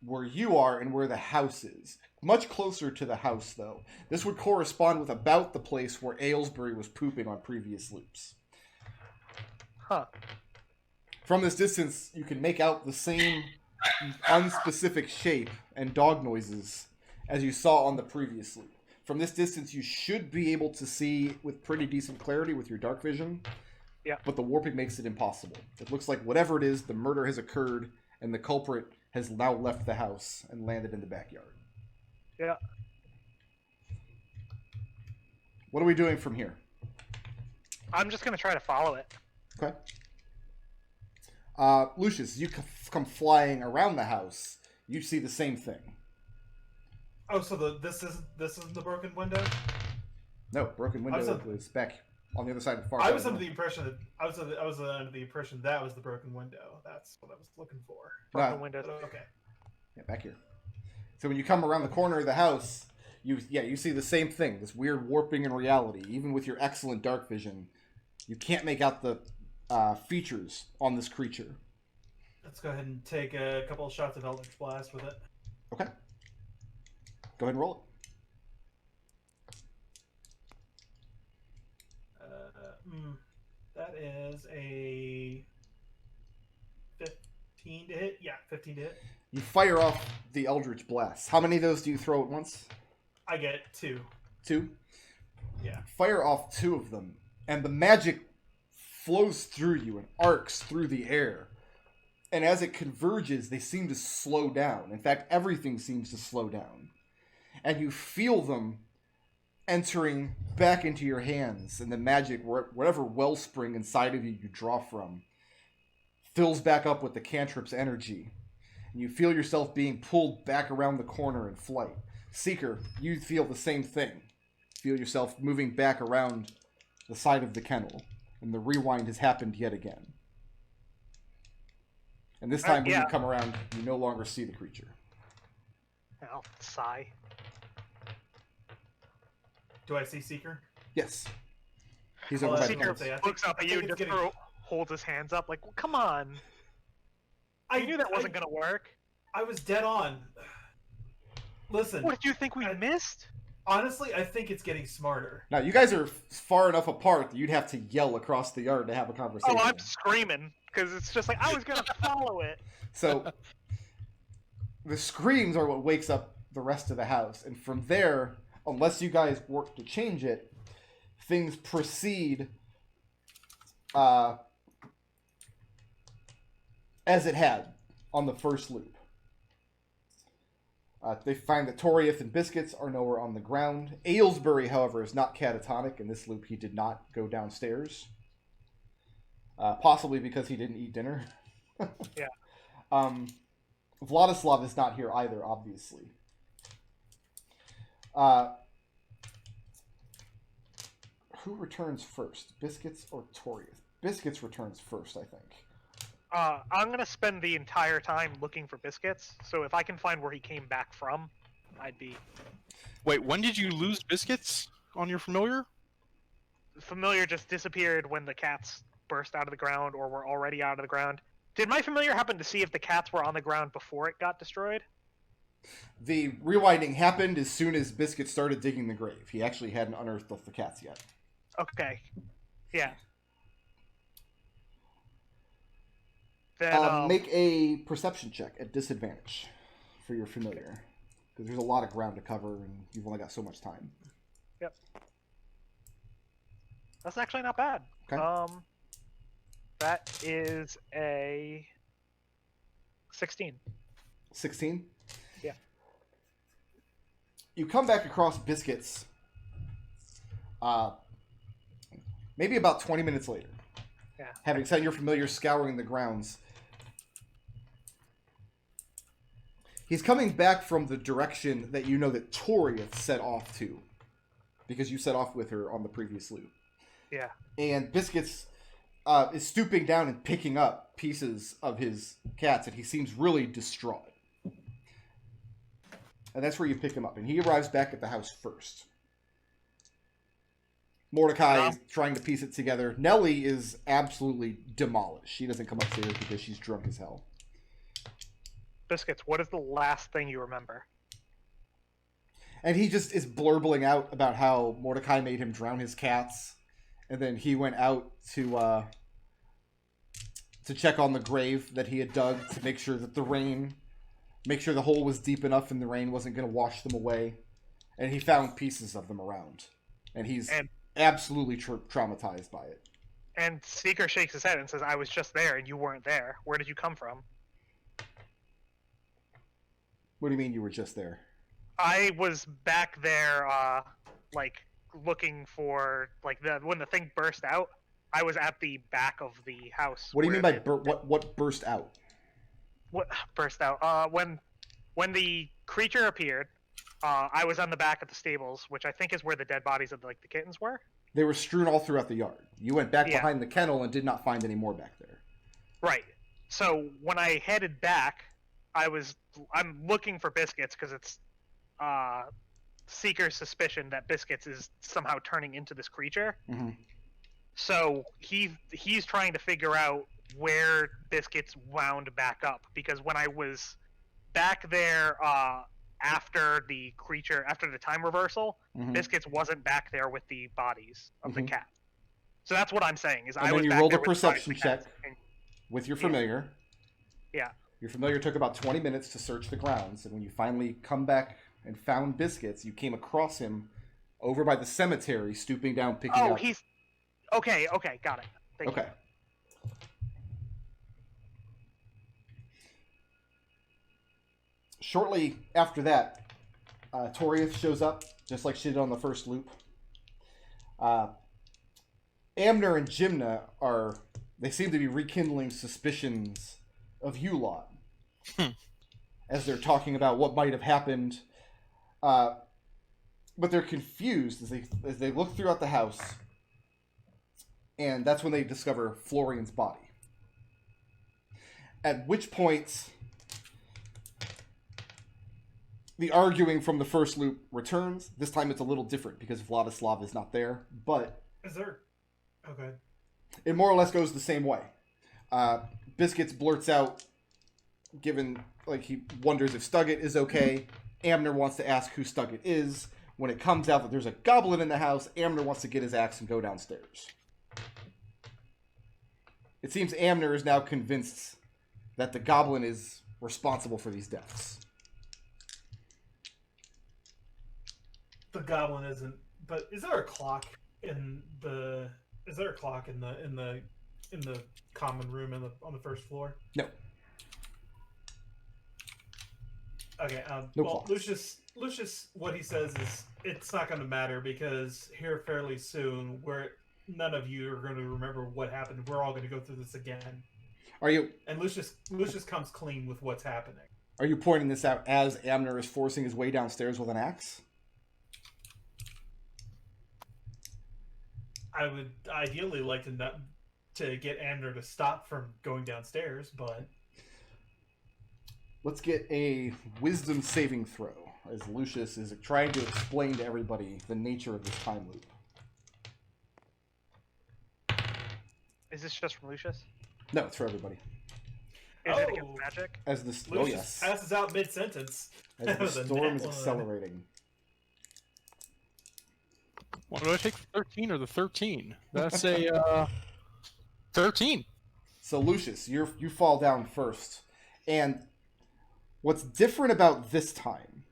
where you are and where the house is. Much closer to the house, though. This would correspond with about the place where Aylesbury was pooping on previous loops. Huh. From this distance, you can make out the same unspecific shape and dog noises as you saw on the previous loop. From this distance, you should be able to see with pretty decent clarity with your dark vision. Yeah. But the warping makes it impossible. It looks like whatever it is, the murder has occurred, and the culprit has now left the house and landed in the backyard. Yeah. What are we doing from here? I'm just gonna try to follow it. Okay. Lucius, you come flying around the house. You see the same thing. Oh, so this isn't the broken window? No, broken window I was was back on the other side of the far. I was under the impression that I was under the impression that was the broken window. That's what I was looking for. Broken Nah. windows. Okay. Yeah, back here. So when you come around the corner of the house, you see the same thing. This weird warping in reality. Even with your excellent dark vision, you can't make out the features on this creature. Let's go ahead and take a couple of shots of Eldritch Blast with it. Okay. Go ahead and roll That is a 15 to hit. Yeah, 15 to hit. it. You fire off the Eldritch Blast. How many of those do you throw at once? I get 2. 2? Yeah. Fire off 2 of them, and the magic flows through you and arcs through the air. And as it converges, they seem to slow down. In fact, everything seems to slow down. And you feel them entering back into your hands, and the magic, whatever wellspring inside of you draw from, fills back up with the cantrip's energy. And you feel yourself being pulled back around the corner in flight. Seeker, you feel the same thing. Feel yourself moving back around the side of the kennel, and the rewind has happened yet again. And this time when yeah. you come around, you no longer see the creature. I'll sigh. Do I see Seeker? Yes. He's Well, over by the Seeker fence. I think- looks up I at think you it's and just getting- holds his hands up like, well, come on. I knew that wasn't going to work. I was dead on. Listen, What did you think we missed? honestly, I think it's getting smarter. Now, you guys are far enough apart that you'd have to yell across the yard to have a conversation. Oh, I'm screaming because it's just like I was going to follow it. So, the screams are what wakes up the rest of the house. And from there, unless you guys work to change it, things proceed as it had on the first loop. They find that Toriath and Biscuits are nowhere on the ground. Aylesbury, however, is not catatonic. In this loop, he did not go downstairs. Possibly because he didn't eat dinner. Yeah. Vladislav is not here either, obviously. Who returns first? Biscuits or Toriath? Biscuits returns first, I think. I'm going to spend the entire time looking for Biscuits, so if I can find where he came back from, I'd be... Wait, when did you lose Biscuits on your familiar? Familiar just disappeared when the cats burst out of the ground or were already out of the ground. Did my familiar happen to see if the cats were on the ground before it got destroyed? The rewinding happened as soon as Biscuit started digging the grave. He actually hadn't unearthed the cats yet. Okay. Yeah. Then, Make a perception check at disadvantage for your familiar. Because there's a lot of ground to cover and you've only got so much time. Yep. That's actually not bad. Okay. That is a 16. 16? Yeah. You come back across Biscuits maybe about 20 minutes later. Yeah. Having sent your familiar scouring the grounds. He's coming back from the direction that you know that Toriath set off to. Because you set off with her on the previous loop. Yeah. And Biscuits is stooping down and picking up pieces of his cats, and he seems really distraught. And that's where you pick him up. And he arrives back at the house first. Mordecai is trying to piece it together. Nellie is absolutely demolished. She doesn't come upstairs because she's drunk as hell. Biscuits, what is the last thing you remember? And he just is blurbling out about how Mordecai made him drown his cats. And then he went out to check on the grave that he had dug to make sure that make sure the hole was deep enough and the rain wasn't going to wash them away. And he found pieces of them around. And he's absolutely traumatized by it. And Seeker shakes his head and says, I was just there and you weren't there. Where did you come from? What do you mean you were just there? I was back there, looking for, when the thing burst out, I was at the back of the house. What do you mean by what burst out? What burst out? When the creature appeared, I was on the back of the stables, which I think is where the dead bodies of the kittens were. They were strewn all throughout the yard. You went back Yeah. behind the kennel and did not find any more back there. Right. So when I headed back, I'm looking for Biscuits because it's Seeker's suspicion that Biscuits is somehow turning into this creature. Mm-hmm. So he's trying to figure out where Biscuits wound back up, because when I was back there after the time reversal, Mm-hmm. Biscuits wasn't back there with the bodies of the Mhm. cat. So that's what I'm saying is And I then was you back rolled there a with the bodies perception of the cats, check. and- With your familiar. Yeah. Your familiar took about 20 minutes to search the grounds, and when you finally come back and found Biscuits, you came across him over by the cemetery, stooping down, picking Oh, up. he's okay. Got it. Thank you. Okay. Shortly after that, Toriath shows up, just like she did on the first loop. Amner and Jimna they seem to be rekindling suspicions of you lot. As they're talking about what might have happened. But they're confused as they look throughout the house. And that's when they discover Florian's body. At which point, The arguing from the first loop returns. This time it's a little different because Vladislav is not there, but Is there? Okay. it more or less goes the same way. Biscuits blurts out, given like he wonders if Stuggett is okay. Amner wants to ask who Stuggett is. When it comes out that there's a goblin in the house, Amner wants to get his axe and go downstairs. It seems Amner is now convinced that the goblin is responsible for these deaths. The goblin isn't. But is there a clock in the? Is there a clock in the common room on the first floor? No. Okay. No well, clocks. Lucius, what he says is it's not going to matter because here fairly soon, none of you are going to remember what happened. We're all going to go through this again. Are you And Lucius comes clean with what's happening. Are you pointing this out as Amner is forcing his way downstairs with an axe? I would ideally like to get Amner to stop from going downstairs, but Let's get a wisdom saving throw as Lucius is trying to explain to everybody the nature of this time loop. Is this just from Lucius? No, it's for everybody. Is it Oh. against magic? As this, Lucius passes out mid-sentence. as That the was a storm is nat one. accelerating. What do I take? 13 or the 13? That's a 13. So Lucius, you fall down first, and what's different about this time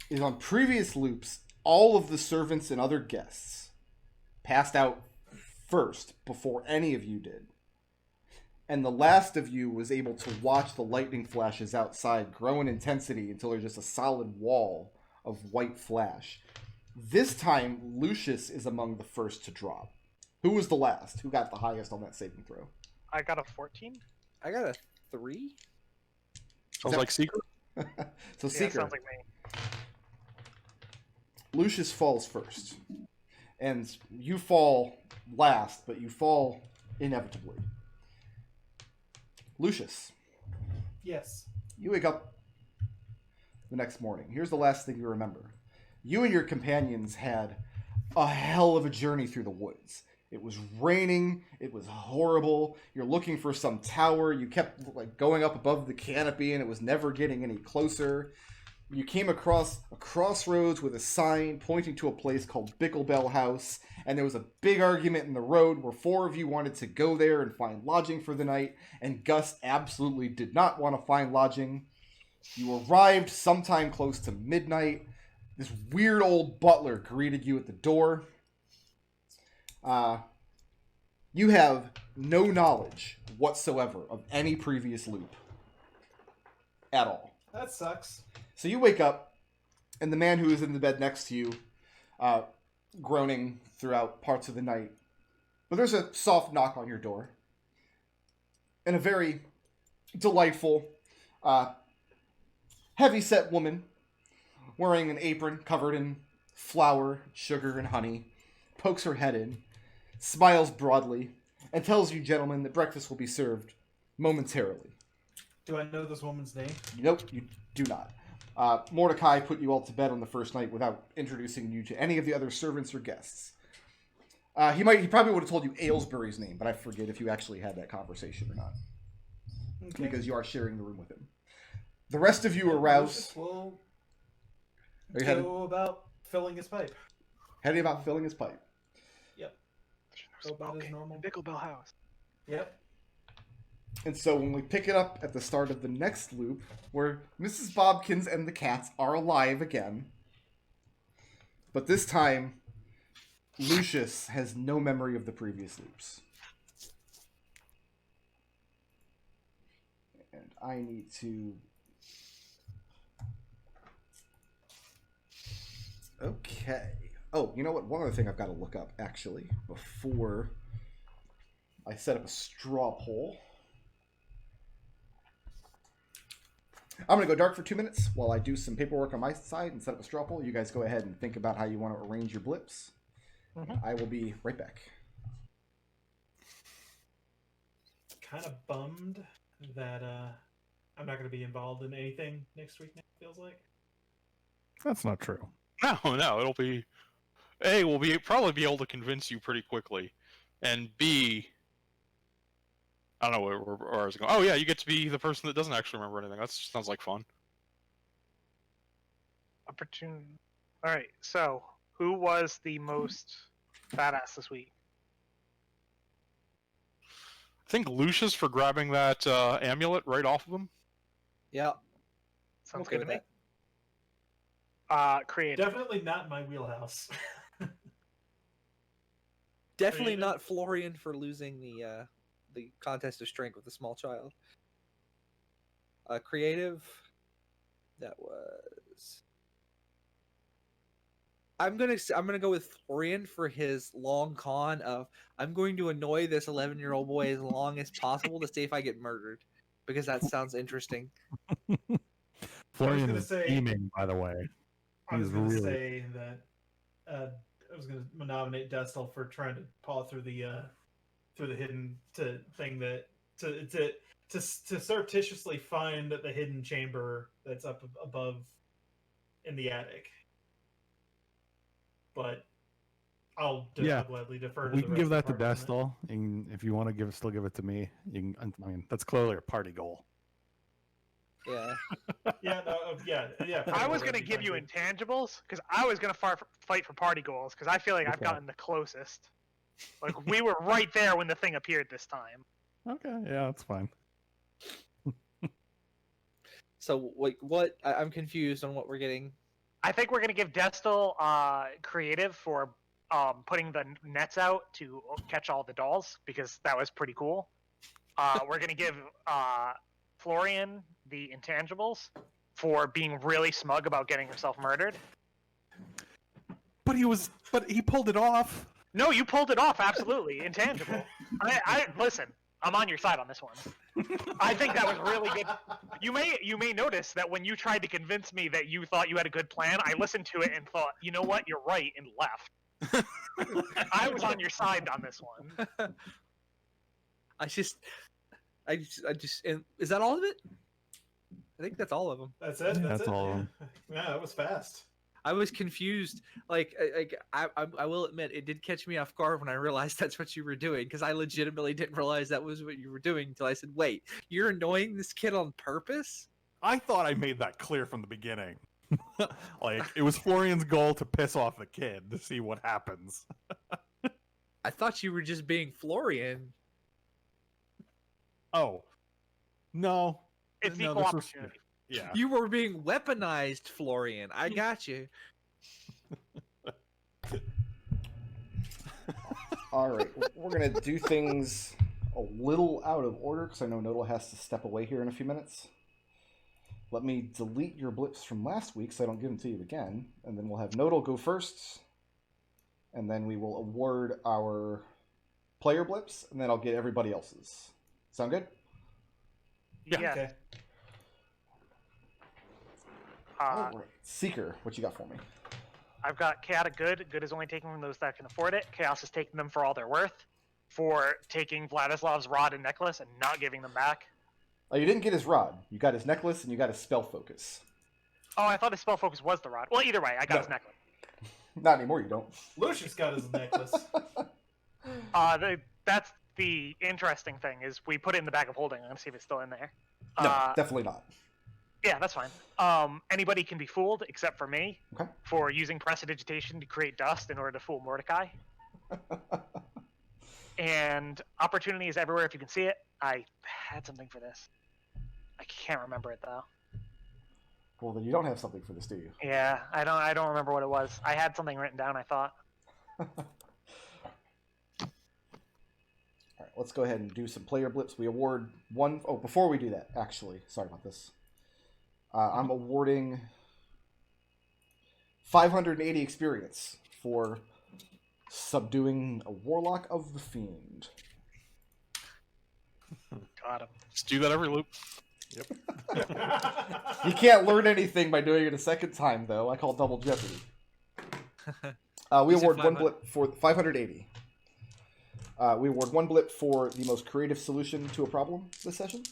is on previous loops, all of the servants and other guests passed out first before any of you did. And the last of you was able to watch the lightning flashes outside grow in intensity until there's just a solid wall of white flash. This time, Lucius is among the first to drop. Who was the last? Who got the highest on that saving throw? I got a 14. I got a 3. Sounds like Secret. So Yeah, Seeker, sounds like me. Lucius falls first. And you fall last, but you fall inevitably. Lucius, Yes. you wake up the next morning. Here's the last thing you remember. You and your companions had a hell of a journey through the woods. It was raining. It was horrible. You're looking for some tower. You kept going up above the canopy, and it was never getting any closer. You came across a crossroads with a sign pointing to a place called Bicklebell House, and there was a big argument in the road where 4 of you wanted to go there and find lodging for the night, and Gus absolutely did not want to find lodging. You arrived sometime close to midnight. This weird old butler greeted you at the door. You have no knowledge whatsoever of any previous loop at all. That sucks. So you wake up, and the man who is in the bed next to you, groaning throughout parts of the night. But there's a soft knock on your door. And a very delightful, heavy-set woman, wearing an apron covered in flour, sugar, and honey, pokes her head in, smiles broadly, and tells you, gentlemen, that breakfast will be served momentarily. Do I know this woman's name? Nope, you do not. Mordecai put you all to bed on the first night without introducing you to any of the other servants or guests. He probably would have told you Aylesbury's name, but I forget if you actually had that conversation or not. Okay. Because you are sharing the room with him. The rest of you arouse. Will Are you go about filling his pipe. heading about filling his pipe. Go about his normal. Bicklebell House. Yep. And so when we pick it up at the start of the next loop, where Mrs. Bobkins and the cats are alive again, but this time, Lucius has no memory of the previous loops. And I need to... Okay. Oh, you know what? One other thing I've got to look up, actually, before I set up a straw poll. I'm going to go dark for 2 minutes while I do some paperwork on my side and set up a straw poll. You guys go ahead and think about how you want to arrange your blips. I will be right back. Kind of bummed that I'm not going to be involved in anything next week. It feels like. That's not true. No, it'll be. A, we'll probably be able to convince you pretty quickly, and B, I don't know where I was going. Oh yeah, you get to be the person that doesn't actually remember anything. That sounds like fun. Opportune. All right. So, who was the most badass this week? I think Lucius for grabbing that amulet right off of him. Yeah. Sounds Okay good to with me. Creative. Definitely not in my wheelhouse. Definitely Creative. not Florian for losing the contest of strength with a small child. Creative. That was. I'm gonna go with Florian for his long con of I'm going to annoy this 11-year-old boy as long as possible to see if I get murdered, because that sounds interesting. Florian gonna is say- beaming, by the way. I was He's going to really- say that I was going to nominate Destil for trying to paw through the hidden thing that to surreptitiously find the hidden chamber that's up above in the attic. But I'll gladly defer to We the can rest give of that the to party on Destil, and if you want to still give it to me, you can. I mean, that's clearly a party goal. Yeah. Yeah, yeah. I was going gonna give you intangibles because I was gonna fight for party goals because I feel like I've Okay. gotten the closest. Like we were right there when the thing appeared this time. Okay, yeah, that's fine. So like, what? I'm confused on what we're getting. I think we're gonna give Destil creative for putting the nets out to catch all the dolls because that was pretty cool. We're gonna give Florian the intangibles for being really smug about getting himself murdered. But he pulled it off. No, you pulled it off. Absolutely, intangible. I listen. I'm on your side on this one. I think that was really good. You may notice that when you tried to convince me that you thought you had a good plan, I listened to it and thought, you know what, you're right, and left. I was on your side on this one. I just, and is that all of it? I think that's all of them. That's it. Yeah, that's it. all of Yeah. them. Yeah, that was fast. I was confused. I will admit it did catch me off guard when I realized that's what you were doing because I legitimately didn't realize that was what you were doing until I said, "Wait, you're annoying this kid on purpose?" I thought I made that clear from the beginning. Like it was Florian's goal to piss off the kid to see what happens. I thought you were just being Florian. Oh, no. It's No, equal this was- opportunity. Yeah. You were being weaponized, Florian. I got you. All right, we're gonna do things a little out of order because I know Nodal has to step away here in a few minutes. Let me delete your blips from last week so I don't give them to you again, and then we'll have Nodal go first, and then we will award our player blips, and then I'll get everybody else's. Sound good? Yeah. Okay. All right. Seeker, what you got for me? I've got chaotic good. Good is only taking from those that can afford it. Chaos is taking them for all they're worth. For taking Vladislav's rod and necklace and not giving them back. Oh, you didn't get his rod. You got his necklace, and you got his spell focus. Oh, I thought his spell focus was the rod. Well, either way, I got No. his necklace. Not anymore, you don't. Lucius got his necklace. That's the interesting thing is we put it in the bag of holding. I'm gonna see if it's still in there. No, definitely not. Yeah, that's fine. Anybody can be fooled except for me Okay. for using prestidigitation to create dust in order to fool Mordecai. And opportunity is everywhere if you can see it. I had something for this. I can't remember it though. Well, then you don't have something for this, do you? Yeah, I don't remember what it was. I had something written down, I thought. All right, let's go ahead and do some player blips. We award one. Oh, before we do that, actually, sorry about this. I'm awarding 580 experience for subduing a Warlock of the Fiend. Got him. Just do that every loop. You can't learn anything by doing it a second time, though. I call double jeopardy. We You said award one 500. blip for 580. We award one blip for the most creative solution to a problem this session.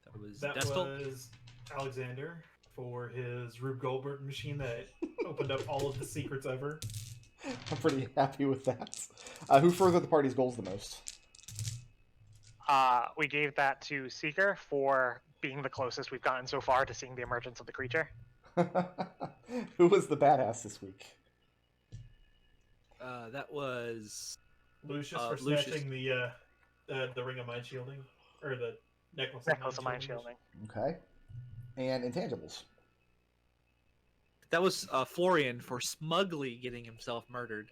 That was That Destil. was Alexander for his Rube Goldberg machine that opened up all of the secrets ever. I'm pretty happy with that. Who furthered the party's goals the most? We gave that to Seeker for being the closest we've gotten so far to seeing the emergence of the creature. Who was the badass this week? That was Lucius for Lucius. snatching the ring of mind shielding, or the necklace Necklace of mind shielding. Okay. And intangibles. That was Florian for smugly getting himself murdered.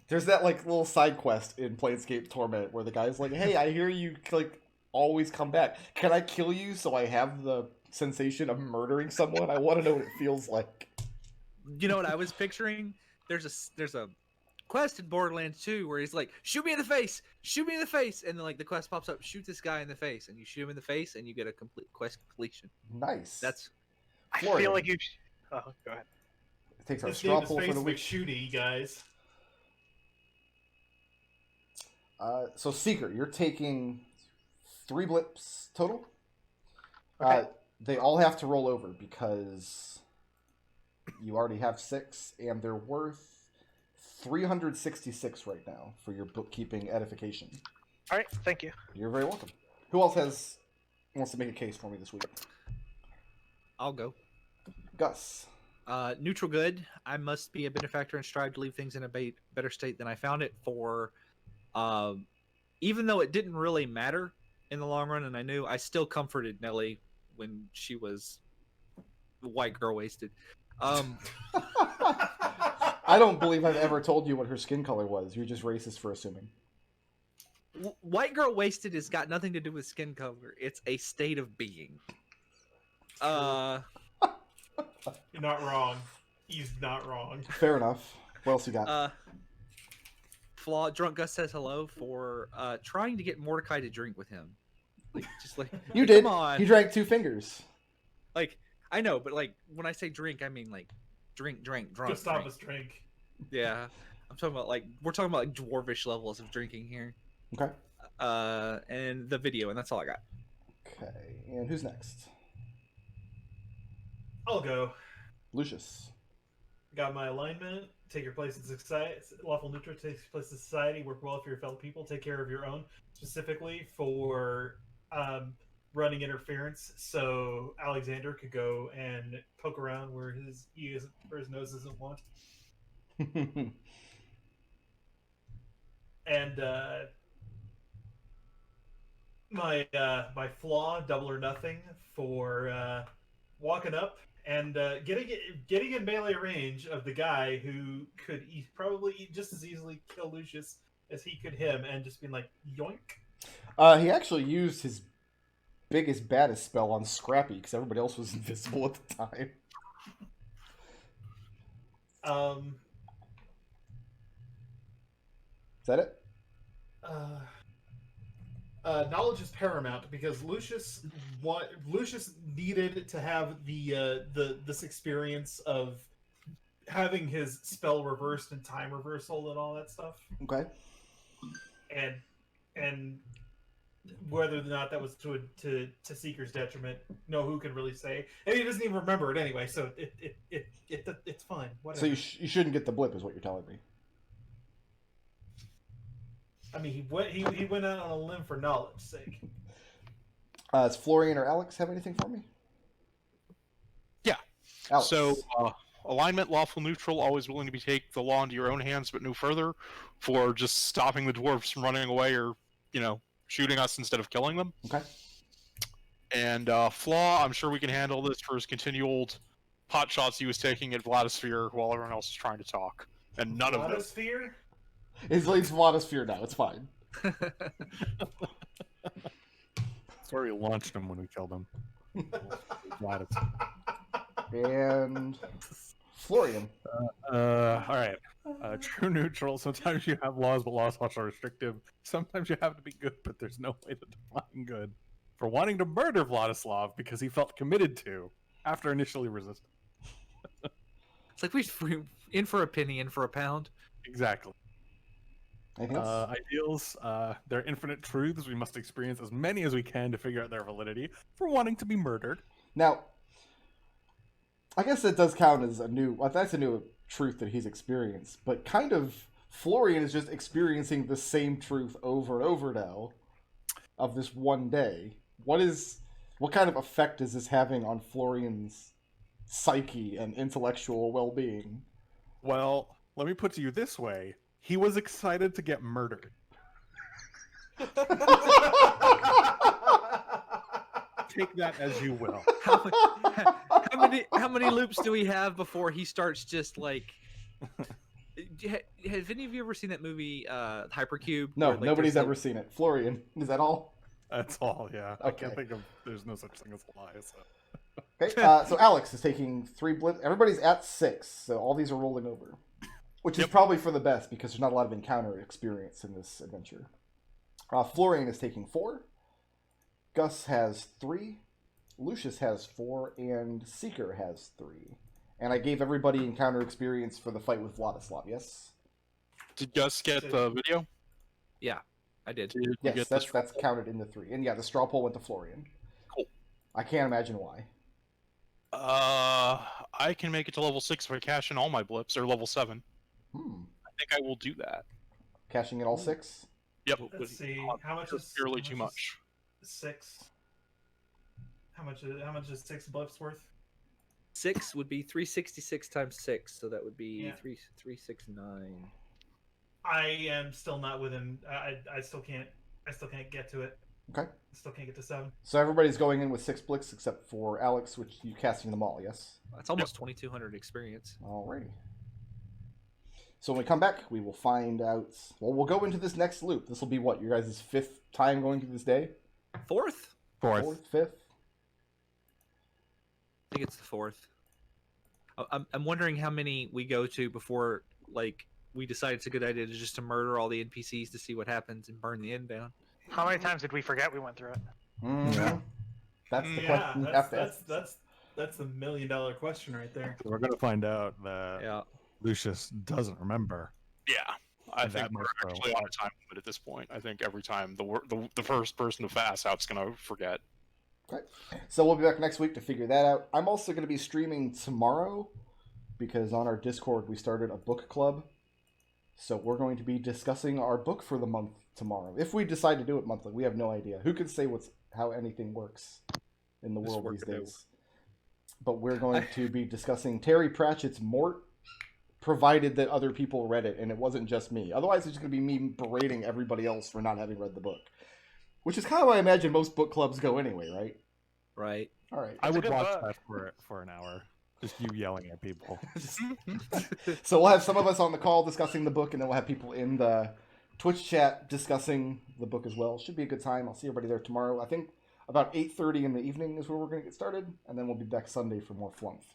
There's that like little side quest in Planescape Torment where the guy's like, "Hey, I hear you like always come back. Can I kill you so I have the sensation of murdering someone? I want to know what it feels like." You know what I was picturing? There's a quest in Borderlands 2 where he's like, "Shoot me in the face, shoot me in the face," and then like the quest pops up, "Shoot this guy in the face," and you shoot him in the face, and you get a complete quest completion. Nice. That's I Florian. feel like you. Oh, go ahead. It takes our This straw game is poll for the Facebook week. shooty, guys. So Seeker, you're taking 3 blips total. Okay. They all have to roll over because you already have 6, and they're worth 366 right now for your bookkeeping edification. All right, thank you. You're very welcome. Who else wants to make a case for me this week? I'll go. Gus. Neutral good. I must be a benefactor and strive to leave things in a better state than I found it. For even though it didn't really matter in the long run, and I still comforted Nellie when she was white girl wasted. I don't believe I've ever told you what her skin color was. You're just racist for assuming. White girl wasted has got nothing to do with skin color. It's a state of being. You're not wrong. He's not wrong. Fair enough. What else you got? Flaw. Drunk Gus says hello for trying to get Mordecai to drink with him. Like, just like You did. Come on. He drank 2 fingers. Like, I know, but like when I say drink, I mean like drink, drunk. Gustavus drink. Yeah, I'm talking about we're talking about like dwarvish levels of drinking here. Okay. And the video, and that's all I got. Okay. And who's next? I'll go. Lucius. Got my alignment. Take your place in society. Lawful neutral takes place in society. Work well for your fellow people. Take care of your own. Specifically for running interference, so Alexander could go and poke around where his nose isn't want. And my flaw, double or nothing, for walking up and getting in melee range of the guy who could probably just as easily kill Lucius as he could him, and just being like, yoink. He actually used his biggest, baddest spell on Scrappy because everybody else was invisible at the time. Is that it? Knowledge is paramount because Lucius needed to have this experience of having his spell reversed and time reversal and all that stuff. Okay. And whether or not that was to Seeker's detriment, no who can really say. And he doesn't even remember it anyway, so it's fine. Whatever. So you shouldn't get the blip, is what you're telling me. I mean, he went out on a limb for knowledge's sake. Does Florian or Alex have anything for me? Yeah. Alex. So, alignment, lawful neutral, always willing to take the law into your own hands, but no further, for just stopping the dwarves from running away or, shooting us instead of killing them. Okay. And Flaw, I'm sure we can handle this for his continual pot shots he was taking at Vladisphere while everyone else is trying to talk. And none of them. Vladisphere? It's Vladisphere now. It's fine. That's where we launched him when we killed him. Glad And Florian. all right. True neutral. Sometimes you have laws, but laws are restrictive. Sometimes you have to be good, but there's no way to define good. For wanting to murder Vladislav because he felt committed to after initially resisting. It's like we in for a penny, in for a pound. Exactly. Anything else? Ideals, they're infinite truths. We must experience as many as we can to figure out their validity for wanting to be murdered. Now, I guess that does count as a new. Well, that's a new truth that he's experienced. But kind of, Florian is just experiencing the same truth over and over now, of this one day. What kind of effect is this having on Florian's psyche and intellectual well-being? Well, let me put it to you this way: he was excited to get murdered. Take that as you will. How many loops do we have before he starts just like? Have any of you ever seen that movie Hypercube? No, where, like, nobody's there's ever seen it. Florian, is that all? That's all, yeah. I can't Okay. think of... There's no such thing as a lie, so... Okay, so Alex is taking 3 blips. Everybody's at 6, so all these are rolling over. Which is probably for the best, because there's not a lot of encounter experience in this adventure. Florian is taking 4. Gus has 3. Lucius has 4. And Seeker has 3. And I gave everybody encounter experience for the fight with Vladislav, yes? Did Gus get the video? Yeah, I did. Did you Yes, get that's this? counted in the 3. And yeah, the straw poll went to Florian. Cool. I can't imagine why. I can make it to level 6 if I cash in all my blips, or level 7. I think I will do that. Cashing in all 6? Yep. Let's see. How much is Purely how too much much. is 6? How much is 6 blips worth? 6 would be 366 times 6, so that would be Yeah. 369. I am still not within. I still can't. I still can't get to it. Okay. I still can't get to 7. So everybody's going in with 6 blips except for Alex, which you casting them all, yes? That's almost 2,200 experience. Alrighty. So when we come back, we will find out. Well, we'll go into this next loop. This will be what, your guys' 5th time going through this day? Fourth? 4th, 5th? I think it's the 4th. I'm wondering how many we go to before, like, we decide it's a good idea to murder all the NPCs to see what happens and burn the inn down. How many times did we forget we went through it? Mm-hmm. That's the question you have to ask. That's the $1 million question right there. So we're going to find out that Yeah. Lucius doesn't remember. Yeah. I And think that we're much pro. actually on a time limit at this point. I think every time the first person to fast out's going to forget. Okay. So we'll be back next week to figure that out. I'm also going to be streaming tomorrow because on our Discord we started a book club. So we're going to be discussing our book for the month tomorrow. If we decide to do it monthly, we have no idea. Who can say how anything works in the Just world work these it out. days? But we're going to be discussing Terry Pratchett's Mort, provided that other people read it and it wasn't just me. Otherwise, it's just going to be me berating everybody else for not having read the book. Which is kind of how I imagine most book clubs go anyway, right? Right. All right. I It's a would good watch book. that for an hour. Just you yelling at people. So we'll have some of us on the call discussing the book, and then we'll have people in the Twitch chat discussing the book as well. Should be a good time. I'll see everybody there tomorrow. I think about 8:30 in the evening is where we're going to get started, and then we'll be back Sunday for more Flumph.